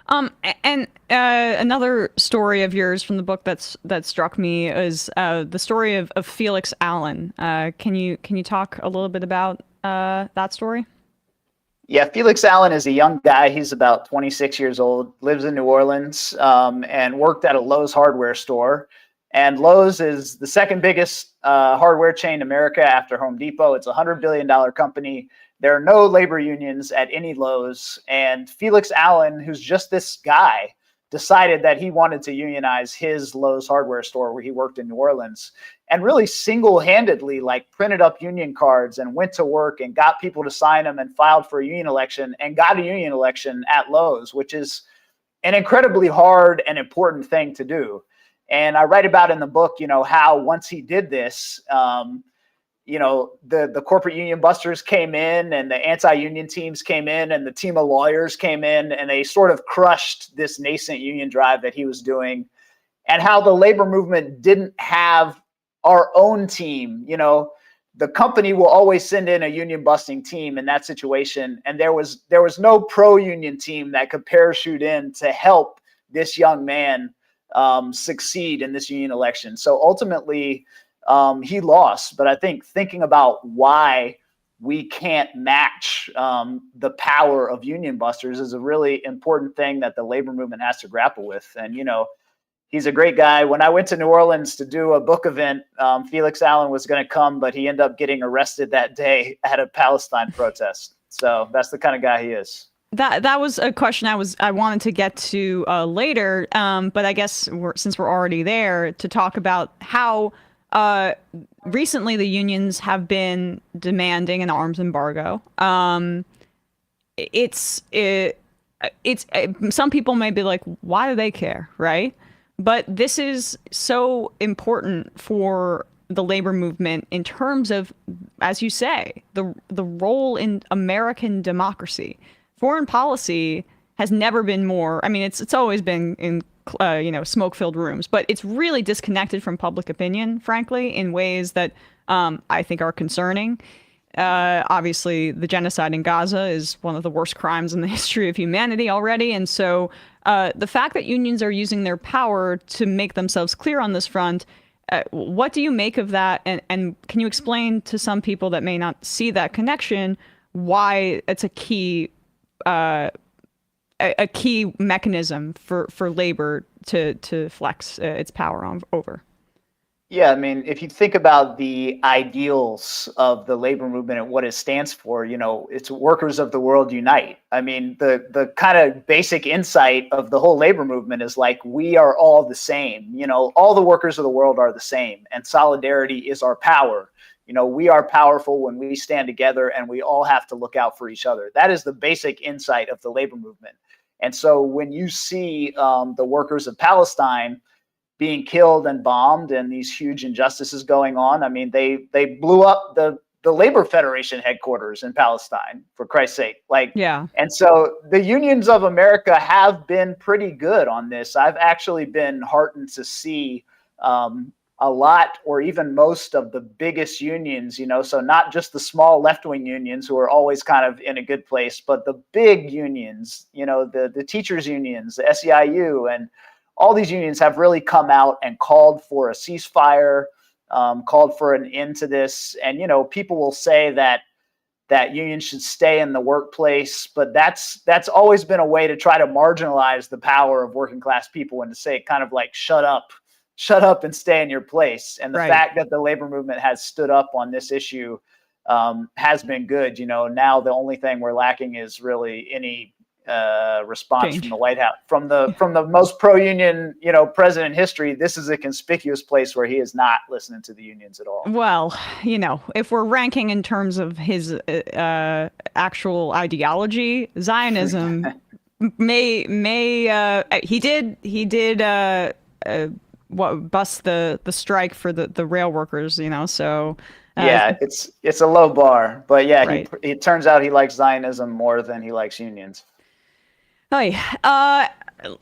And another story of yours from the book that struck me is the story of Felix Allen. Can you talk a little bit about that story? Yeah, Felix Allen is a young guy. He's about 26 years old, lives in New Orleans, and worked at a Lowe's hardware store. And Lowe's is the second biggest hardware chain in America after Home Depot. It's a $100 billion company. There are no labor unions at any Lowe's. And Felix Allen, who's just this guy, decided that he wanted to unionize his Lowe's hardware store where he worked in New Orleans, and really single-handedly printed up union cards and went to work and got people to sign them and filed for a union election and got a union election at Lowe's, which is an incredibly hard and important thing to do. And I write about in the book, how once he did this, the corporate union busters came in and the anti-union teams came in and the team of lawyers came in and they sort of crushed this nascent union drive that he was doing, and how the labor movement didn't have our own team. The company will always send in a union busting team in that situation. And there was no pro-union team that could parachute in to help this young man succeed in this union election. So ultimately, he lost. But I think thinking about why we can't match the power of union busters is a really important thing that the labor movement has to grapple with. And, he's a great guy. When I went to New Orleans to do a book event, Felix Allen was going to come, but he ended up getting arrested that day at a Palestine protest. So that's the kind of guy he is. That was a question I wanted to get to later, but I guess since we're already there, to talk about how recently the unions have been demanding an arms embargo. Some people may be like, why do they care, right? But this is so important for the labor movement in terms of, as you say, the role in American democracy. Foreign policy has never been more. I mean, it's always been in smoke-filled rooms, but it's really disconnected from public opinion, frankly, in ways that I think are concerning. Obviously, the genocide in Gaza is one of the worst crimes in the history of humanity already, and so the fact that unions are using their power to make themselves clear on this front, what do you make of that? And can you explain to some people that may not see that connection why it's a key mechanism for labor to flex its power over? Yeah, I mean, if you think about the ideals of the labor movement and what it stands for, it's workers of the world unite. I mean, the kind of basic insight of the whole labor movement is like, we are all the same. All the workers of the world are the same, and solidarity is our power. We are powerful when we stand together, and we all have to look out for each other. That is the basic insight of the labor movement. And so when you see the workers of Palestine being killed and bombed and these huge injustices going on, I mean, they blew up the Labor Federation headquarters in Palestine, for Christ's sake. Yeah. And so the unions of America have been pretty good on this. I've actually been heartened to see a lot, or even most of the biggest unions, so not just the small left-wing unions who are always kind of in a good place, but the big unions, the teachers unions, the SEIU, and all these unions have really come out and called for a ceasefire, called for an end to this. And, people will say that unions should stay in the workplace, but that's always been a way to try to marginalize the power of working class people and to say kind of like, shut up and stay in your place. And the fact that the labor movement has stood up on this issue has been good. Now the only thing we're lacking is really any response from the White House, from the most pro-union, president in history. This is a conspicuous place where he is not listening to the unions at all. Well, if we're ranking in terms of his actual ideology, Zionism he did bust the strike for the rail workers, so yeah, it's a low bar, but yeah, right. It turns out he likes Zionism more than he likes unions.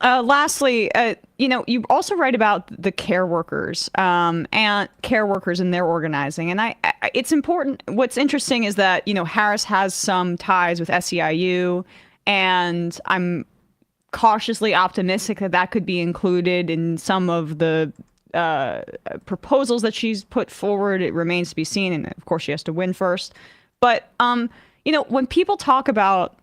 Lastly, you also write about the care workers and care workers and their organizing. And it's important. What's interesting is that, Harris has some ties with SEIU, and I'm cautiously optimistic that could be included in some of the proposals that she's put forward. It remains to be seen. And of course, she has to win first. But, when people talk about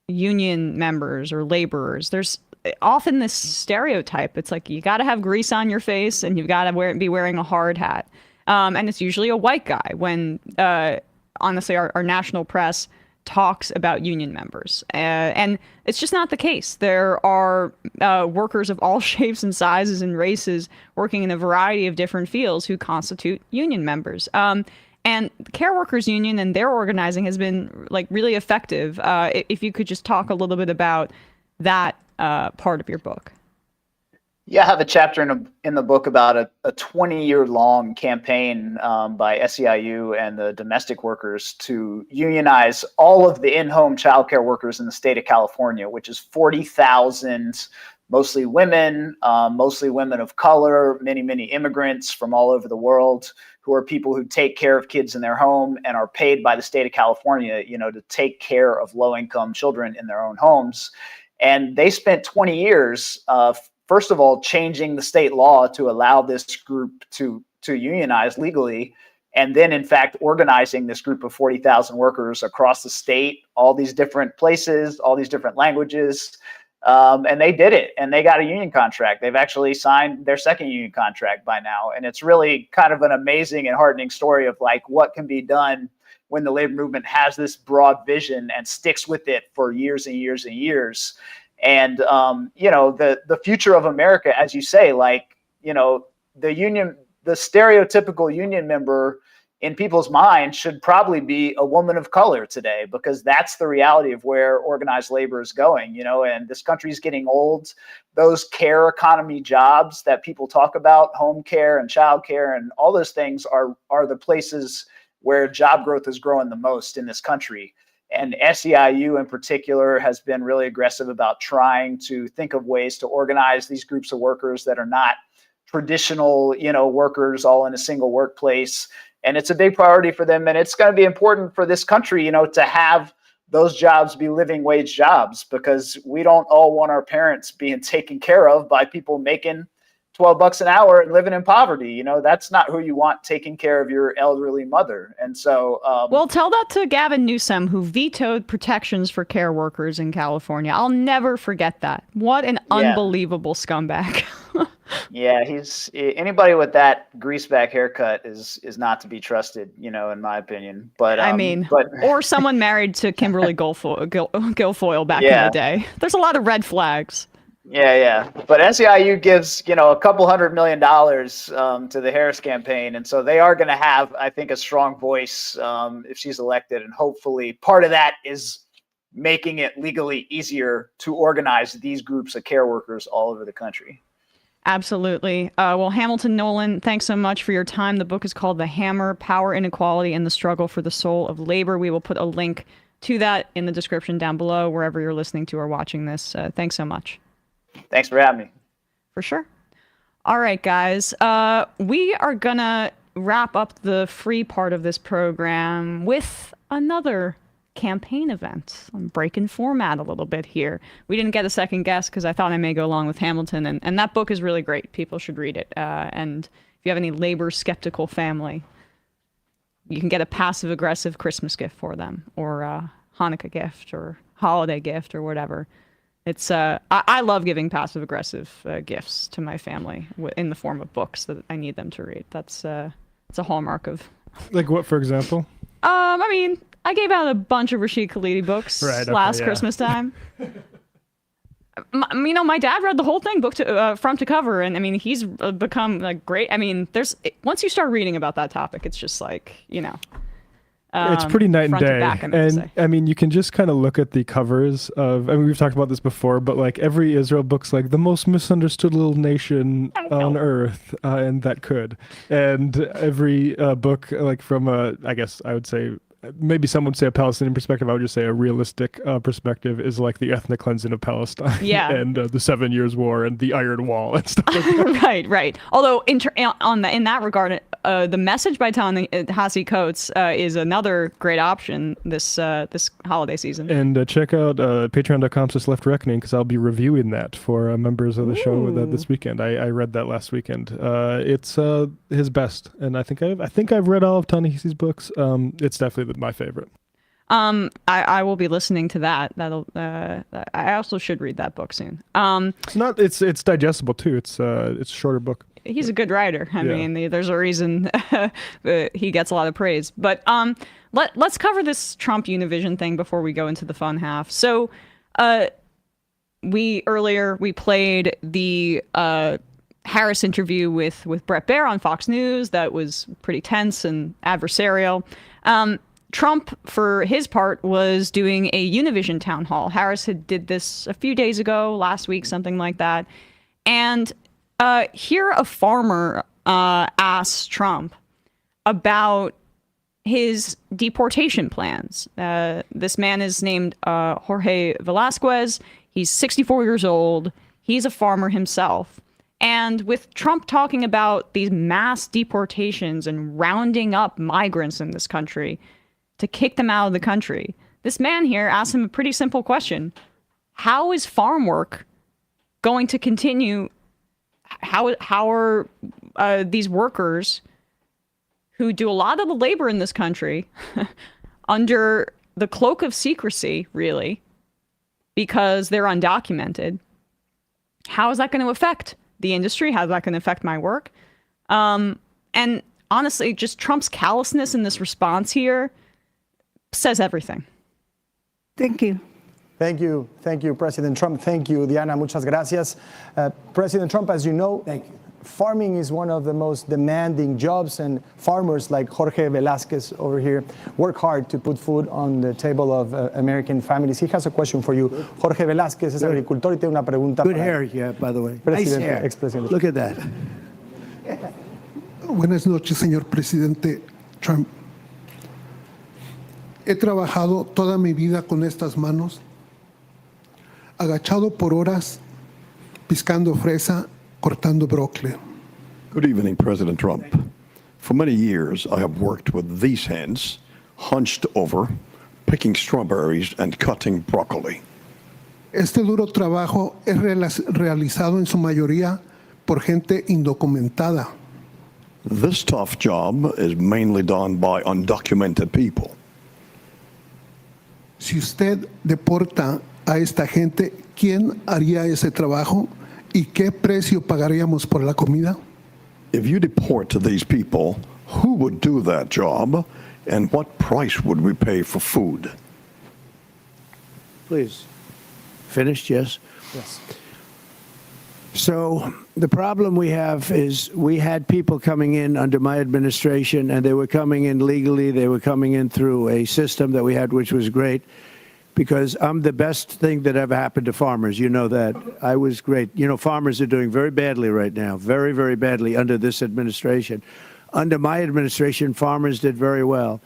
union members or laborers, there's often this stereotype. It's like, you got to have grease on your face and you've got to be wearing a hard hat. And it's usually a white guy when, honestly, our national press talks about union members. And it's just not the case. There are workers of all shapes and sizes and races working in a variety of different fields who constitute union members. And the Care Workers Union and their organizing has been really effective. If you could just talk a little bit about that part of your book. Yeah, I have a chapter in the book about a 20-year-long campaign by SEIU and the domestic workers to unionize all of the in-home childcare workers in the state of California, which is 40,000, mostly women of color, many, many immigrants from all over the world, who are people who take care of kids in their home and are paid by the state of California, to take care of low-income children in their own homes. And they spent 20 years, first of all, changing the state law to allow this group to unionize legally, and then, in fact, organizing this group of 40,000 workers across the state, all these different places, all these different languages. And they did it, and they got a union contract. They've actually signed their second union contract by now. And it's really kind of an amazing and heartening story of what can be done when the labor movement has this broad vision and sticks with it for years and years and years. And, the future of America, as you say, the stereotypical union member in people's minds should probably be a woman of color today, because that's the reality of where organized labor is going, and this country is getting old. Those care economy jobs that people talk about, home care and child care and all those things are the places where job growth is growing the most in this country. And SEIU in particular has been really aggressive about trying to think of ways to organize these groups of workers that are not traditional, workers all in a single workplace. And it's a big priority for them. And it's going to be important for this country, to have those jobs be living wage jobs, because we don't all want our parents being taken care of by people making $12 an hour and living in poverty. That's not who you want taking care of your elderly mother. And so, well, tell that to Gavin Newsom, who vetoed protections for care workers in California. I'll never forget that. What an unbelievable scumbag. Yeah, anybody with that greaseback haircut is not to be trusted, in my opinion. But or someone married to Kimberly Guilfoyle back in the day. There's a lot of red flags. Yeah. But SEIU gives, a couple $100 million to the Harris campaign. And so they are going to have, I think, a strong voice if she's elected. And hopefully part of that is making it legally easier to organize these groups of care workers all over the country. Absolutely. Well, Hamilton Nolan, thanks so much for your time. The book is called The Hammer, Power, Inequality, and the Struggle for the Soul of Labor. We will put a link to that in the description down below, wherever you're listening to or watching this. Thanks so much. Thanks for having me. For sure. All right, guys. We are going to wrap up the free part of this program with another campaign event. I'm breaking format a little bit here. We didn't get a second guest because I thought I may go along with Hamilton, and that book is really great. People should read it. And if you have any labor skeptical family, you can get a passive-aggressive Christmas gift for them, or a Hanukkah gift, or holiday gift, or whatever. It's I love giving passive-aggressive gifts to my family in the form of books that I need them to read. That's it's a hallmark of. Like what, for example? I mean, I gave out a bunch of Rashid Khalidi books last Christmas time. My dad read the whole thing, book to front to cover, and I mean, he's become like great. I mean, once you start reading about that topic, it's just like, it's pretty night and day. And I mean, you can just kind of look at the covers of, I mean, we've talked about this before, but like every Israel book's like the most misunderstood little nation on earth, and that could. And every book, like from I guess I would say, maybe some would say a Palestinian perspective, I would just say a realistic perspective is like the ethnic cleansing of Palestine and the 7 Years War and the Iron Wall and stuff like that. Right. Although in that regard, the Message by Ta-Nehisi Coates is another great option this holiday season. And check out patreon.com/leftreckoning, because I'll be reviewing that for members of the show this weekend. I read that last weekend. It's his best, and I think I've read all of Ta-Nehisi's books. It's definitely my favorite. I will be listening to that. I also should read that book soon. It's digestible too. It's a shorter book. He's a good writer. I mean, there's a reason he gets a lot of praise. But let's cover this Trump Univision thing before we go into the fun half. So we played the Harris interview with Bret Baier on Fox News. That was pretty tense and adversarial. Trump, for his part, was doing a Univision town hall. Harris did this a few days ago, last week, something like that. And here a farmer asks Trump about his deportation plans. This man is named Jorge Velasquez. He's 64 years old. He's a farmer himself. And with Trump talking about these mass deportations and rounding up migrants in this country to kick them out of the country, this man here asked him a pretty simple question. How is farm work going to continue? How are these workers who do a lot of the labor in this country under the cloak of secrecy, really, because they're undocumented? How is that going to affect the industry? How's that going to affect my work? And honestly, just Trump's callousness in this response here says everything. Thank you. Thank you, President Trump. Thank you, Diana. Muchas gracias. President Trump, as you know, farming is one of the most demanding jobs, and farmers like Jorge Velasquez over here work hard to put food on the table of American families. He has a question for you. Jorge Velasquez es agricultor y tiene una pregunta. Good hair, by the way. Nice hair. Look at that. Buenas noches, señor Presidente Trump. He trabajado toda mi vida con estas manos, agachado por horas, piscando fresa, cortando brócoli. Good evening, President Trump. For many years, I have worked with these hands, hunched over, picking strawberries and cutting broccoli. Este duro trabajo es realizado en su mayoría por gente indocumentada. This tough job is mainly done by undocumented people. Si usted deporta a esta gente, ¿quién haría ese trabajo ¿Y qué precio pagaríamos por la comida? If you deport these people, who would do that job, and what price would we pay for food? Please. Finished, yes? Yes. So the problem we have is we had people coming in under my administration, and they were coming in legally. They were coming in through a system that we had, which was great, because I'm the best thing that ever happened to farmers. You know that. I was great. You know, farmers are doing very badly right now, very, very badly under this administration. Under my administration, farmers did very well.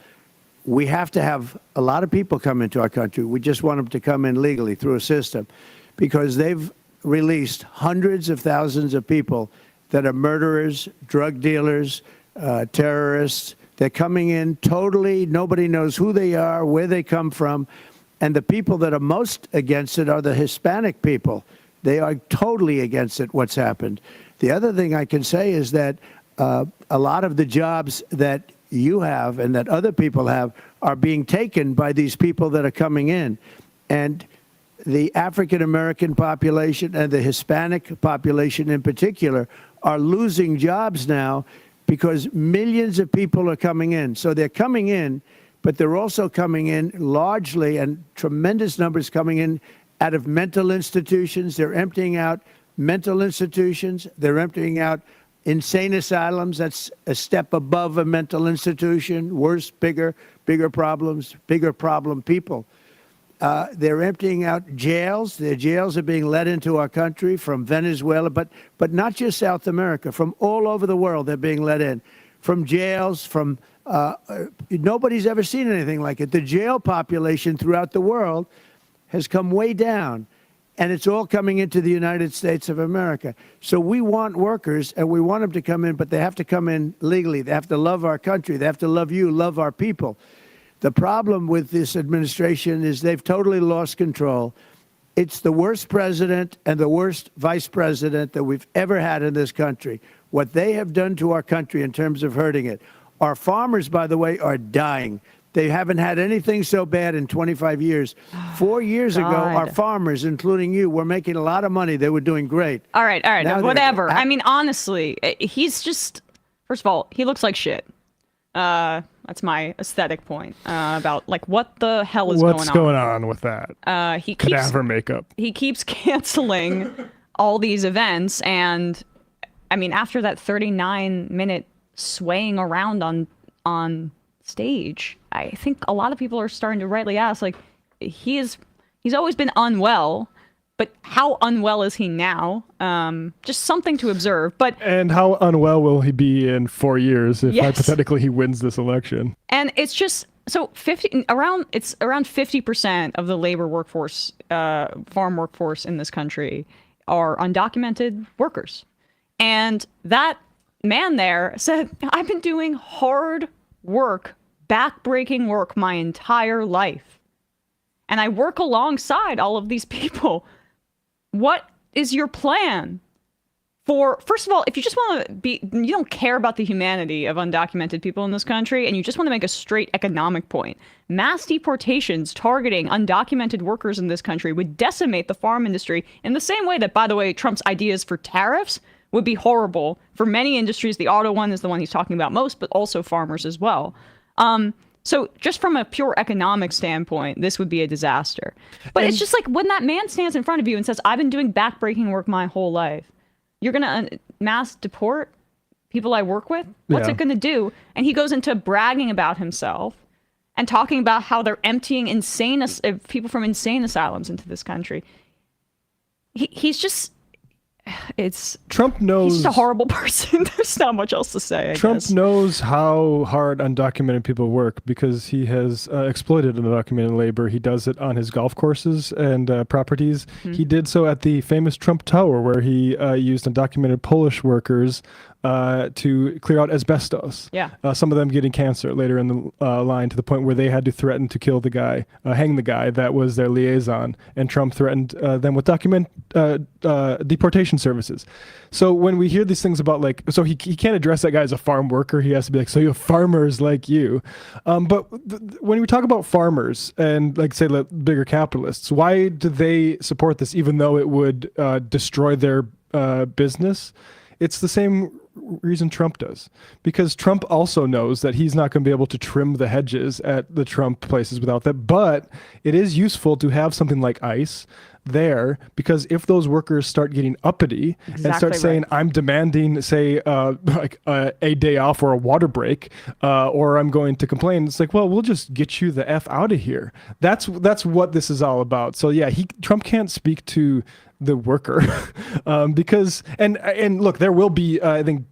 We have to have a lot of people come into our country. We just want them to come in legally through a system, because they've released hundreds of thousands of people that are murderers, drug dealers, terrorists. They're coming in totally, nobody knows who they are, where they come from. And the people that are most against it are the Hispanic people. They are totally against it, what's happened. The other thing I can say is that a lot of the jobs that you have and that other people have are being taken by these people that are coming in. And the African-American population and the Hispanic population in particular are losing jobs now because millions of people are coming in. So they're coming in, but they're also coming in largely, and tremendous numbers coming in out of mental institutions. They're emptying out mental institutions. They're emptying out insane asylums. That's a step above a mental institution. Worse, bigger problems, bigger problem people. They're emptying out jails. Their jails are being let into our country from Venezuela, but not just South America. From all over the world, they're being let in. From jails, from nobody's ever seen anything like it. The jail population throughout the world has come way down, and it's all coming into the United States of America. So we want workers, and we want them to come in, but they have to come in legally. They have to love our country. They have to love you, love our people. The problem with this administration is they've totally lost control. It's the worst president and the worst vice president that we've ever had in this country. What they have done to our country in terms of hurting it. Our farmers, by the way, are dying. They haven't had anything so bad in 25 years. 4 years ago, our farmers, including you, were making a lot of money. They were doing great. All right, whatever. I mean, honestly, he's just, first of all, he looks like shit. That's my aesthetic point about like what the hell is going on. What's going on with that? He cadaver makeup. He keeps canceling all these events, and I mean, after that 39-minute swaying around on stage, I think a lot of people are starting to rightly ask, like, he's always been unwell. But how unwell is he now? Just something to observe. And how unwell will he be in 4 years if hypothetically he wins this election? And it's just so around 50% of the labor workforce, farm workforce in this country are undocumented workers. And that man there said, "I've been doing hard work, back-breaking work my entire life. And I work alongside all of these people. What is your plan for, first of all, if you just want to be, you don't care about the humanity of undocumented people in this country, and you just want to make a straight economic point, mass deportations targeting undocumented workers in this country would decimate the farm industry in the same way that, by the way, Trump's ideas for tariffs would be horrible for many industries. The auto one is the one he's talking about most, but also farmers as well. So just from a pure economic standpoint, this would be a disaster. But it's just like when that man stands in front of you and says, "I've been doing backbreaking work my whole life," you're going to mass deport people I work with? What's it going to do? And he goes into bragging about himself and talking about how they're emptying people from insane asylums into this country. He's just... Trump knows he's just a horrible person. There's not much else to say. Trump knows how hard undocumented people work because he has exploited undocumented labor. He does it on his golf courses and properties. Mm-hmm. He did so at the famous Trump Tower, where he used undocumented Polish workers to clear out asbestos. Yeah. Some of them getting cancer later in the line, to the point where they had to threaten to kill the guy, hang the guy that was their liaison, and Trump threatened them with deportation services. So when we hear these things about like, so he can't address that guy as a farm worker. He has to be like, so you have farmers like you. But when we talk about farmers and like say the bigger capitalists, why do they support this even though it would destroy their business? It's the same reason Trump does, because Trump also knows that he's not going to be able to trim the hedges at the Trump places without that. But it is useful to have something like ICE there, because if those workers start getting uppity and start saying, I'm demanding, say, like a day off or a water break, or I'm going to complain, it's like, well, we'll just get you the F out of here. That's what this is all about. So yeah, Trump can't speak to the worker because and look, there will be I think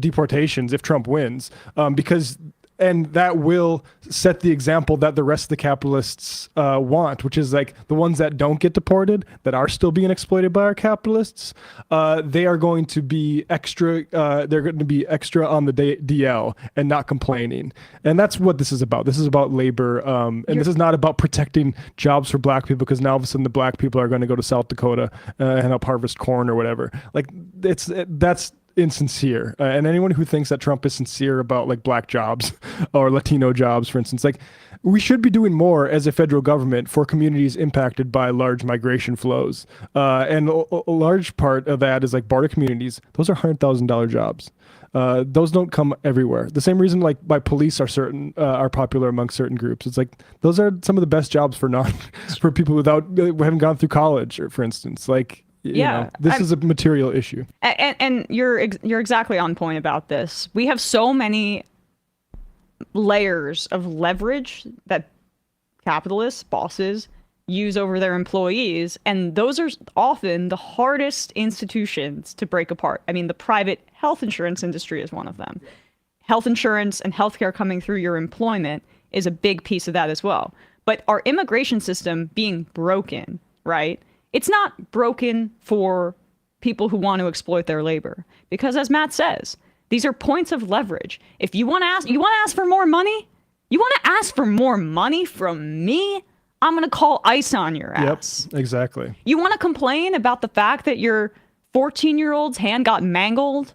deportations if Trump wins, because and that will set the example that the rest of the capitalists want, which is like the ones that don't get deported, that are still being exploited by our capitalists. They are going to be extra. They're going to be extra on the DL and not complaining. And that's what this is about. This is about labor, and this is not about protecting jobs for black people, because now all of a sudden the black people are going to go to South Dakota and help harvest corn or whatever. Like that's insincere, and anyone who thinks that Trump is sincere about like black jobs or Latino jobs, for instance, like we should be doing more as a federal government for communities impacted by large migration flows, and a large part of that is like border communities. Those are $100,000 jobs. Those don't come everywhere. The same reason like why police are popular among certain groups. It's like those are some of the best jobs for people without having gone through college, or for instance, like. This is a material issue. And you're exactly on point about this. We have so many layers of leverage that capitalists, bosses, use over their employees, and those are often the hardest institutions to break apart. I mean, the private health insurance industry is one of them. Health insurance and healthcare coming through your employment is a big piece of that as well. But our immigration system being broken, right? It's not broken for people who want to exploit their labor, because as Matt says, these are points of leverage. If you want to ask for more money, you want to ask for more money from me, I'm going to call ICE on your ass. Yep, exactly. You want to complain about the fact that your 14-year-old's hand got mangled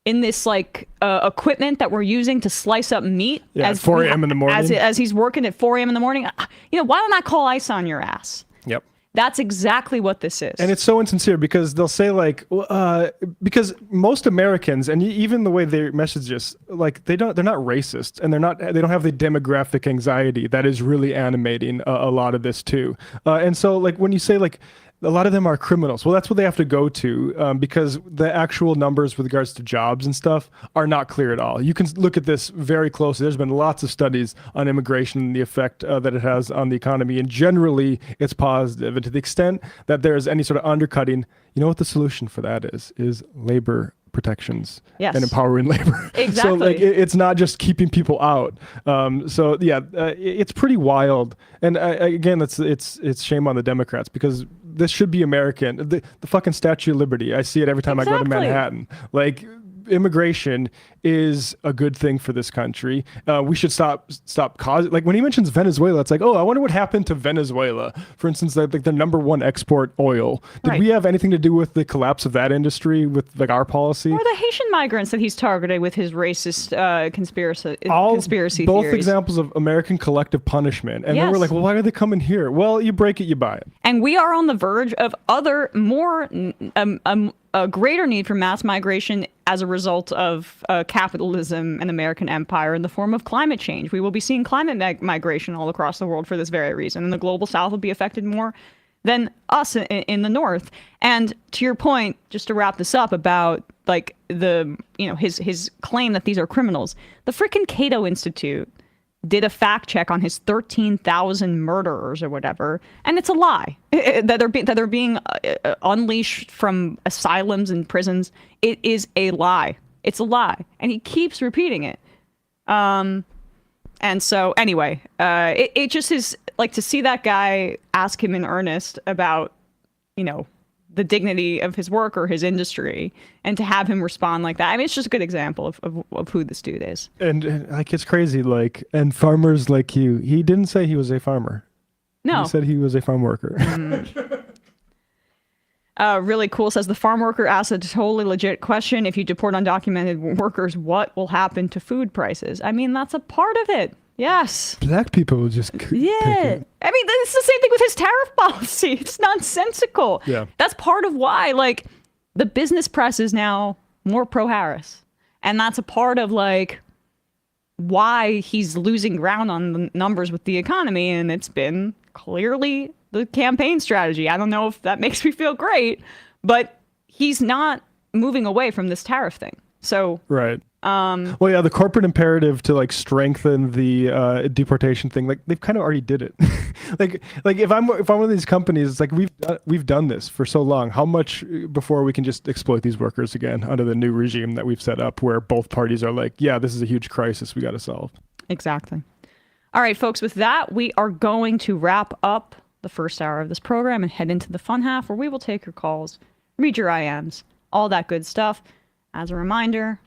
in this like equipment that we're using to slice up meat at 4 a.m. in the morning, as he's working at 4 a.m. in the morning? You know, why don't I call ICE on your ass? Yep. That's exactly what this is. And it's so insincere, because they'll say like, because most Americans, and even the way they message us, like they're not racist, and they don't have the demographic anxiety that is really animating a lot of this too. And so like when you say like, a lot of them are criminals. Well, that's what they have to go to, because the actual numbers with regards to jobs and stuff are not clear at all. You can look at this very closely. There's been lots of studies on immigration and the effect that it has on the economy, and generally it's positive. And to the extent that there's any sort of undercutting, you know what the solution for that is labor protections and empowering labor. Exactly. So like it's not just keeping people out. So yeah, it's pretty wild. And again, it's shame on the Democrats, because this should be American. The fucking Statue of Liberty, I see it every time I go to Manhattan. Like immigration is a good thing for this country. We should stop causing, like when he mentions Venezuela, it's like, oh, I wonder what happened to Venezuela. For instance, like the number one export oil. Did we have anything to do with the collapse of that industry with like our policy? Or the Haitian migrants that he's targeted with his racist conspiracy Both theories. examples of American collective punishment. And then we're like, well, why are they coming here? Well, you break it, you buy it. And we are on the verge of other more a greater need for mass migration as a result of capitalism and American empire in the form of climate change. We will be seeing climate migration all across the world for this very reason. And the global south will be affected more than us in the north. And to your point, just to wrap this up about like his claim that these are criminals, the freaking Cato Institute did a fact check on his 13,000 murderers or whatever, and it's a lie that they're being unleashed from asylums and prisons. It is a lie. It's a lie, and he keeps repeating it. And so anyway, it just is like to see that guy ask him in earnest about the dignity of his work or his industry, and to have him respond like that. I mean, it's just a good example of who this dude is. And like, it's crazy. Like, and farmers like you, he didn't say he was a farmer. No. He said he was a farm worker. Really cool says the farm worker asked a totally legit question. If you deport undocumented workers, what will happen to food prices? I mean, that's a part of it. Yes. Black people will just I mean, it's the same thing with his tariff policy. It's nonsensical. Yeah. That's part of why, like, the business press is now more pro-Harris. And that's a part of, like, why he's losing ground on the numbers with the economy. And it's been clearly the campaign strategy. I don't know if that makes me feel great, but he's not moving away from this tariff thing. So, right. Well, yeah, the corporate imperative to like strengthen the deportation thing, like they've kind of already did it. like if I'm one of these companies, it's like we've done this for so long. How much before we can just exploit these workers again under the new regime that we've set up, where both parties are like, yeah, this is a huge crisis we got to solve. Exactly. All right, folks. With that, we are going to wrap up the first hour of this program and head into the fun half, where we will take your calls, read your IMs, all that good stuff. As a reminder,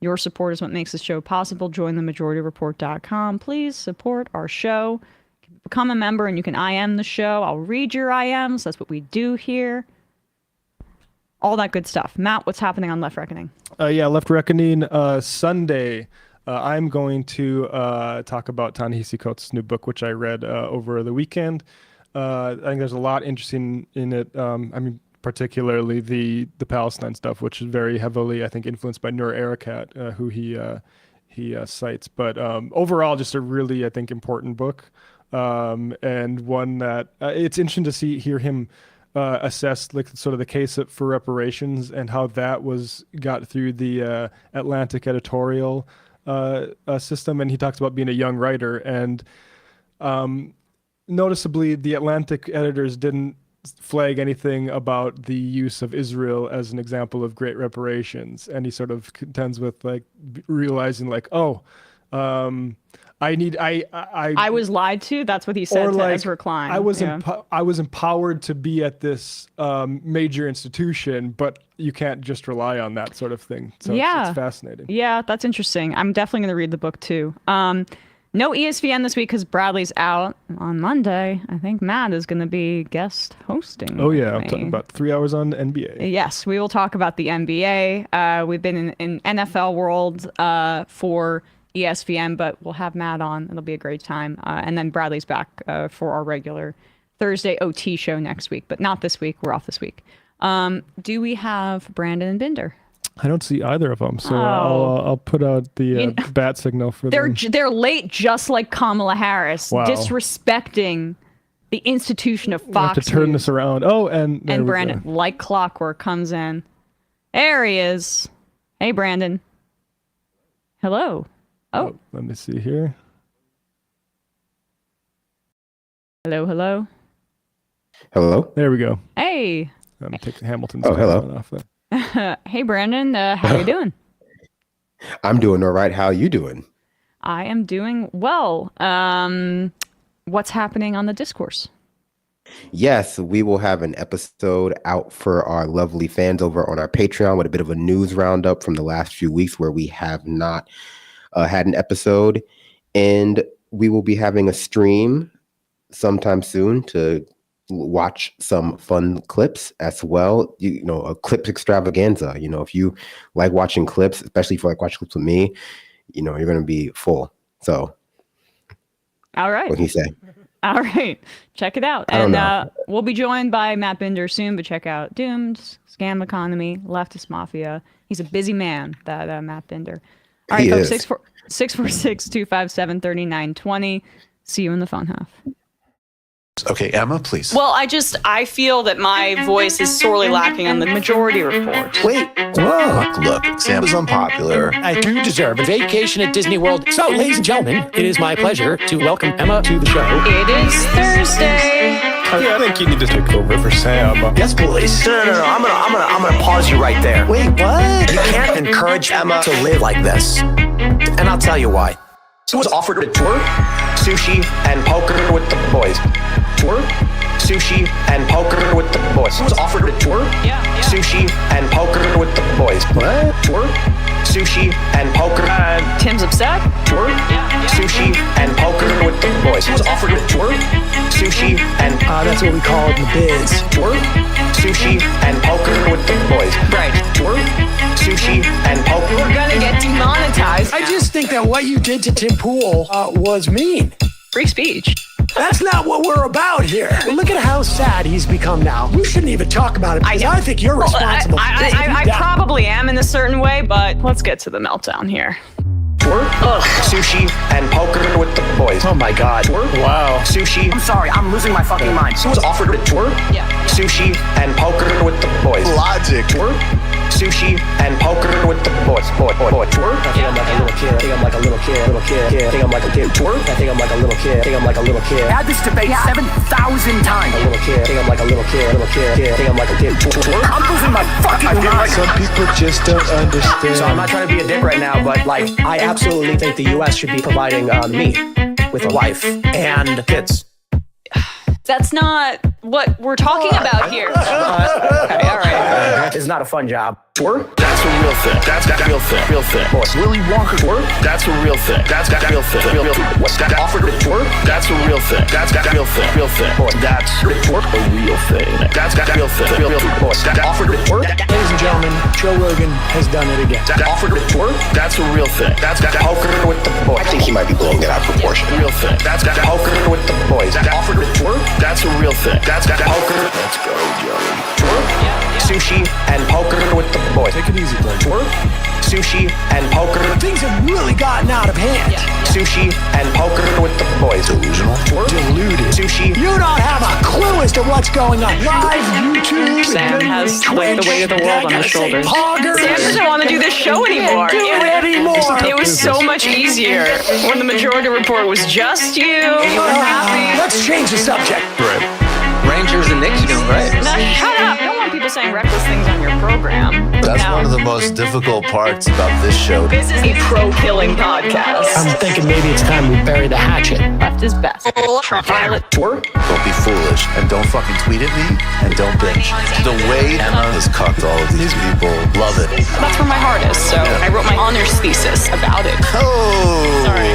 your support is what makes this show possible. Join themajority.report.com. Please support our show. Become a member and you can IM the show. I'll read your IMs. That's what we do here. All that good stuff. Matt, what's happening on Left Reckoning? Yeah, Left Reckoning, Sunday. I'm going to talk about Ta-Nehisi Coates' new book, which I read over the weekend. I think there's a lot interesting in it. I mean, particularly the Palestine stuff, which is very heavily, I think, influenced by Nur Erakat, who he cites. But overall, just a really, I think, important book, and one that it's interesting to hear him assess like sort of the case for reparations and how that got through the Atlantic editorial system. And he talks about being a young writer, and noticeably, the Atlantic editors didn't flag anything about the use of Israel as an example of great reparations, and he sort of contends with like realizing like, I was lied to. That's what he said to Ezra Klein. I was empowered to be at this major institution, but you can't just rely on that sort of thing. So it's fascinating. Yeah, that's interesting. I'm definitely going to read the book too. No ESPN this week because Bradley's out. On Monday, I think Matt is going to be guest hosting. Oh, yeah. I'm talking about 3 hours on NBA. Yes, we will talk about the NBA. We've been in NFL world for ESPN, but we'll have Matt on. It'll be a great time. And then Bradley's back for our regular Thursday OT show next week, but not this week. We're off this week. Do we have Brandon and Binder? I don't see either of them, so I'll put out the bat signal for them. They're late, just like Kamala Harris, disrespecting the institution of Fox. We have to turn this around. Oh, and Brandon, like clockwork, comes in. There he is. Hey, Brandon. Hello. Oh, let me see here. Hello, hello. Hello. There we go. Hey. I'm taking Hamilton's hello. off there. Hey, Brandon, how are you doing? I'm doing all right. How are you doing? I am doing well. What's happening on the discourse? Yes, we will have an episode out for our lovely fans over on our Patreon with a bit of a news roundup from the last few weeks where we have not had an episode. And we will be having a stream sometime soon to watch some fun clips as well. You know, a clips extravaganza. You know, if you like watching clips, especially if you like watching clips with me, you know, you're going to be full. So, all right. What can you say? All right. Check it out. And we'll be joined by Matt Binder soon, but check out Doomed, Scam Economy, Leftist Mafia. He's a busy man, that Matt Binder. All right, folks, 646-257-3920. See you in the phone half. Okay, Emma, please. Well, I feel that my voice is sorely lacking on the Majority Report. Wait, look, Sam is unpopular. I do deserve a vacation at Disney World. So, ladies and gentlemen, it is my pleasure to welcome Emma to the show. It is Thursday. I think you need to take over for Sam. Yes, please. No. I'm gonna pause you right there. Wait, what? You can't encourage Emma to live like this. And I'll tell you why. She was offered a tour, sushi, and poker with the boys. Tour, Sushi and poker with the boys. Was offered a tour. Yeah. Sushi and poker with the boys. What? Tour. Sushi and poker. Tim's upset. Tour. Sushi and poker with the boys. Was offered a tour. Sushi and that's what we call it in the biz. Tour. Sushi and poker with the boys. Right. Tour. Sushi and poker. We're gonna get demonetized. I just think that what you did to Tim Pool was mean. Free speech. That's not what we're about here. Look at how sad he's become now. We shouldn't even talk about it because I think you're responsible. I probably am in a certain way, but let's get to the meltdown here. Sushi and poker with the boys. Oh my God. Wow. Sushi. I'm sorry, I'm losing my fucking mind. So was offered a tour. Yeah. Sushi and poker with the boys. Logic. Tour. Sushi and poker with the boys. Boy. Tour. I think I'm like a little kid. I think I'm like a little kid. I think I'm like a kid. Tour. I think I'm like a little kid. I think I'm like a little kid. I had this debate 7,000 times. A little kid. I think I'm like a little kid. I think I'm like a kid. Tour. I'm losing my fucking mind. Some people just don't understand. So I'm not trying to be a dick right now, but like I absolutely think the U.S. should be providing me with a wife and kids. That's not what we're talking about here. Okay, all right. It's not a fun job. Tour. That's a real thing. That's real thing. Real thing. Willy Wonka tour. That's a real thing. That's real thing. Real thing. What's that offered a tour? That's a real thing. That's real thing. Real thing. That's a real thing. That's real thing. Real thing. What's that offered a tour? Ladies and gentlemen, Joe Rogan has done it again. That offered a tour? That's a real thing. That's poker with the boys. I think he might be blowing it out of proportion. Real thing. That's poker with the boys. That offered a tour? That's a real thing. That's poker. Let's go, Joey. Tour. Sushi and poker with the boys. Take it easy, bro. Tour. Sushi and poker. Things have really gotten out of hand. Sushi and poker with the boys. Delusional. Tour. Deluded. Sushi. You don't have a clue as to what's going on. Live YouTube. Sam has like the weight of the world on his shoulders. Sam doesn't want to do this show anymore. It was so much easier when the Majority Report was just you. You were happy. Let's change the subject. Right. Rangers and Knicks, right? Now, shut up. You don't want people saying reckless things on your program. That's one of the most difficult parts about this show. This is a pro-killing podcast. I'm thinking maybe it's time we bury the hatchet. Left is best. Violet tour. Don't be foolish and don't fucking tweet at me and don't bitch. The way Emma has cucked all of these people, love it. That's where my heart is, so I wrote my honors thesis about it. Oh, sorry.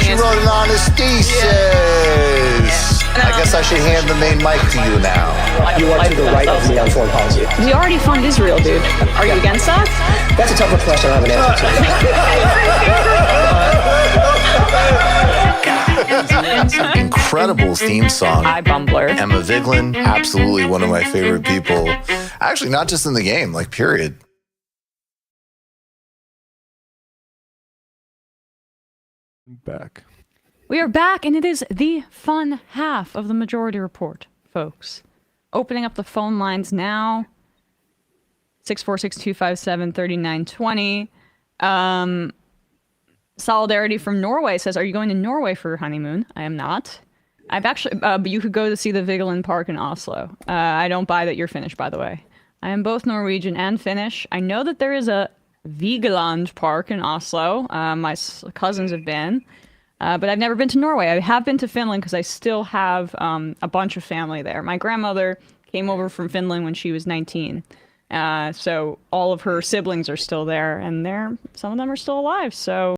She wrote an honors thesis. I guess I should hand the main mic to you now. You are to the right of me on foreign policy. We already fund Israel, dude. Are you against that? That's a tougher question I have an answer to. Incredible theme song. Hi, Bumbler. Emma Vigeland, absolutely one of my favorite people. Actually, not just in the game, like period. Back. We are back, and it is the fun half of the Majority Report, folks. Opening up the phone lines now. 646-257-3920. Solidarity from Norway says, are you going to Norway for your honeymoon? I am not. I've actually, but you could go to see the Vigeland Park in Oslo. I don't buy that you're Finnish, by the way. I am both Norwegian and Finnish. I know that there is a Vigeland Park in Oslo. My cousins have been. But I've never been to Norway. I have been to Finland because I still have a bunch of family there. My grandmother came over from Finland when she was 19. So all of her siblings are still there, and some of them are still alive. So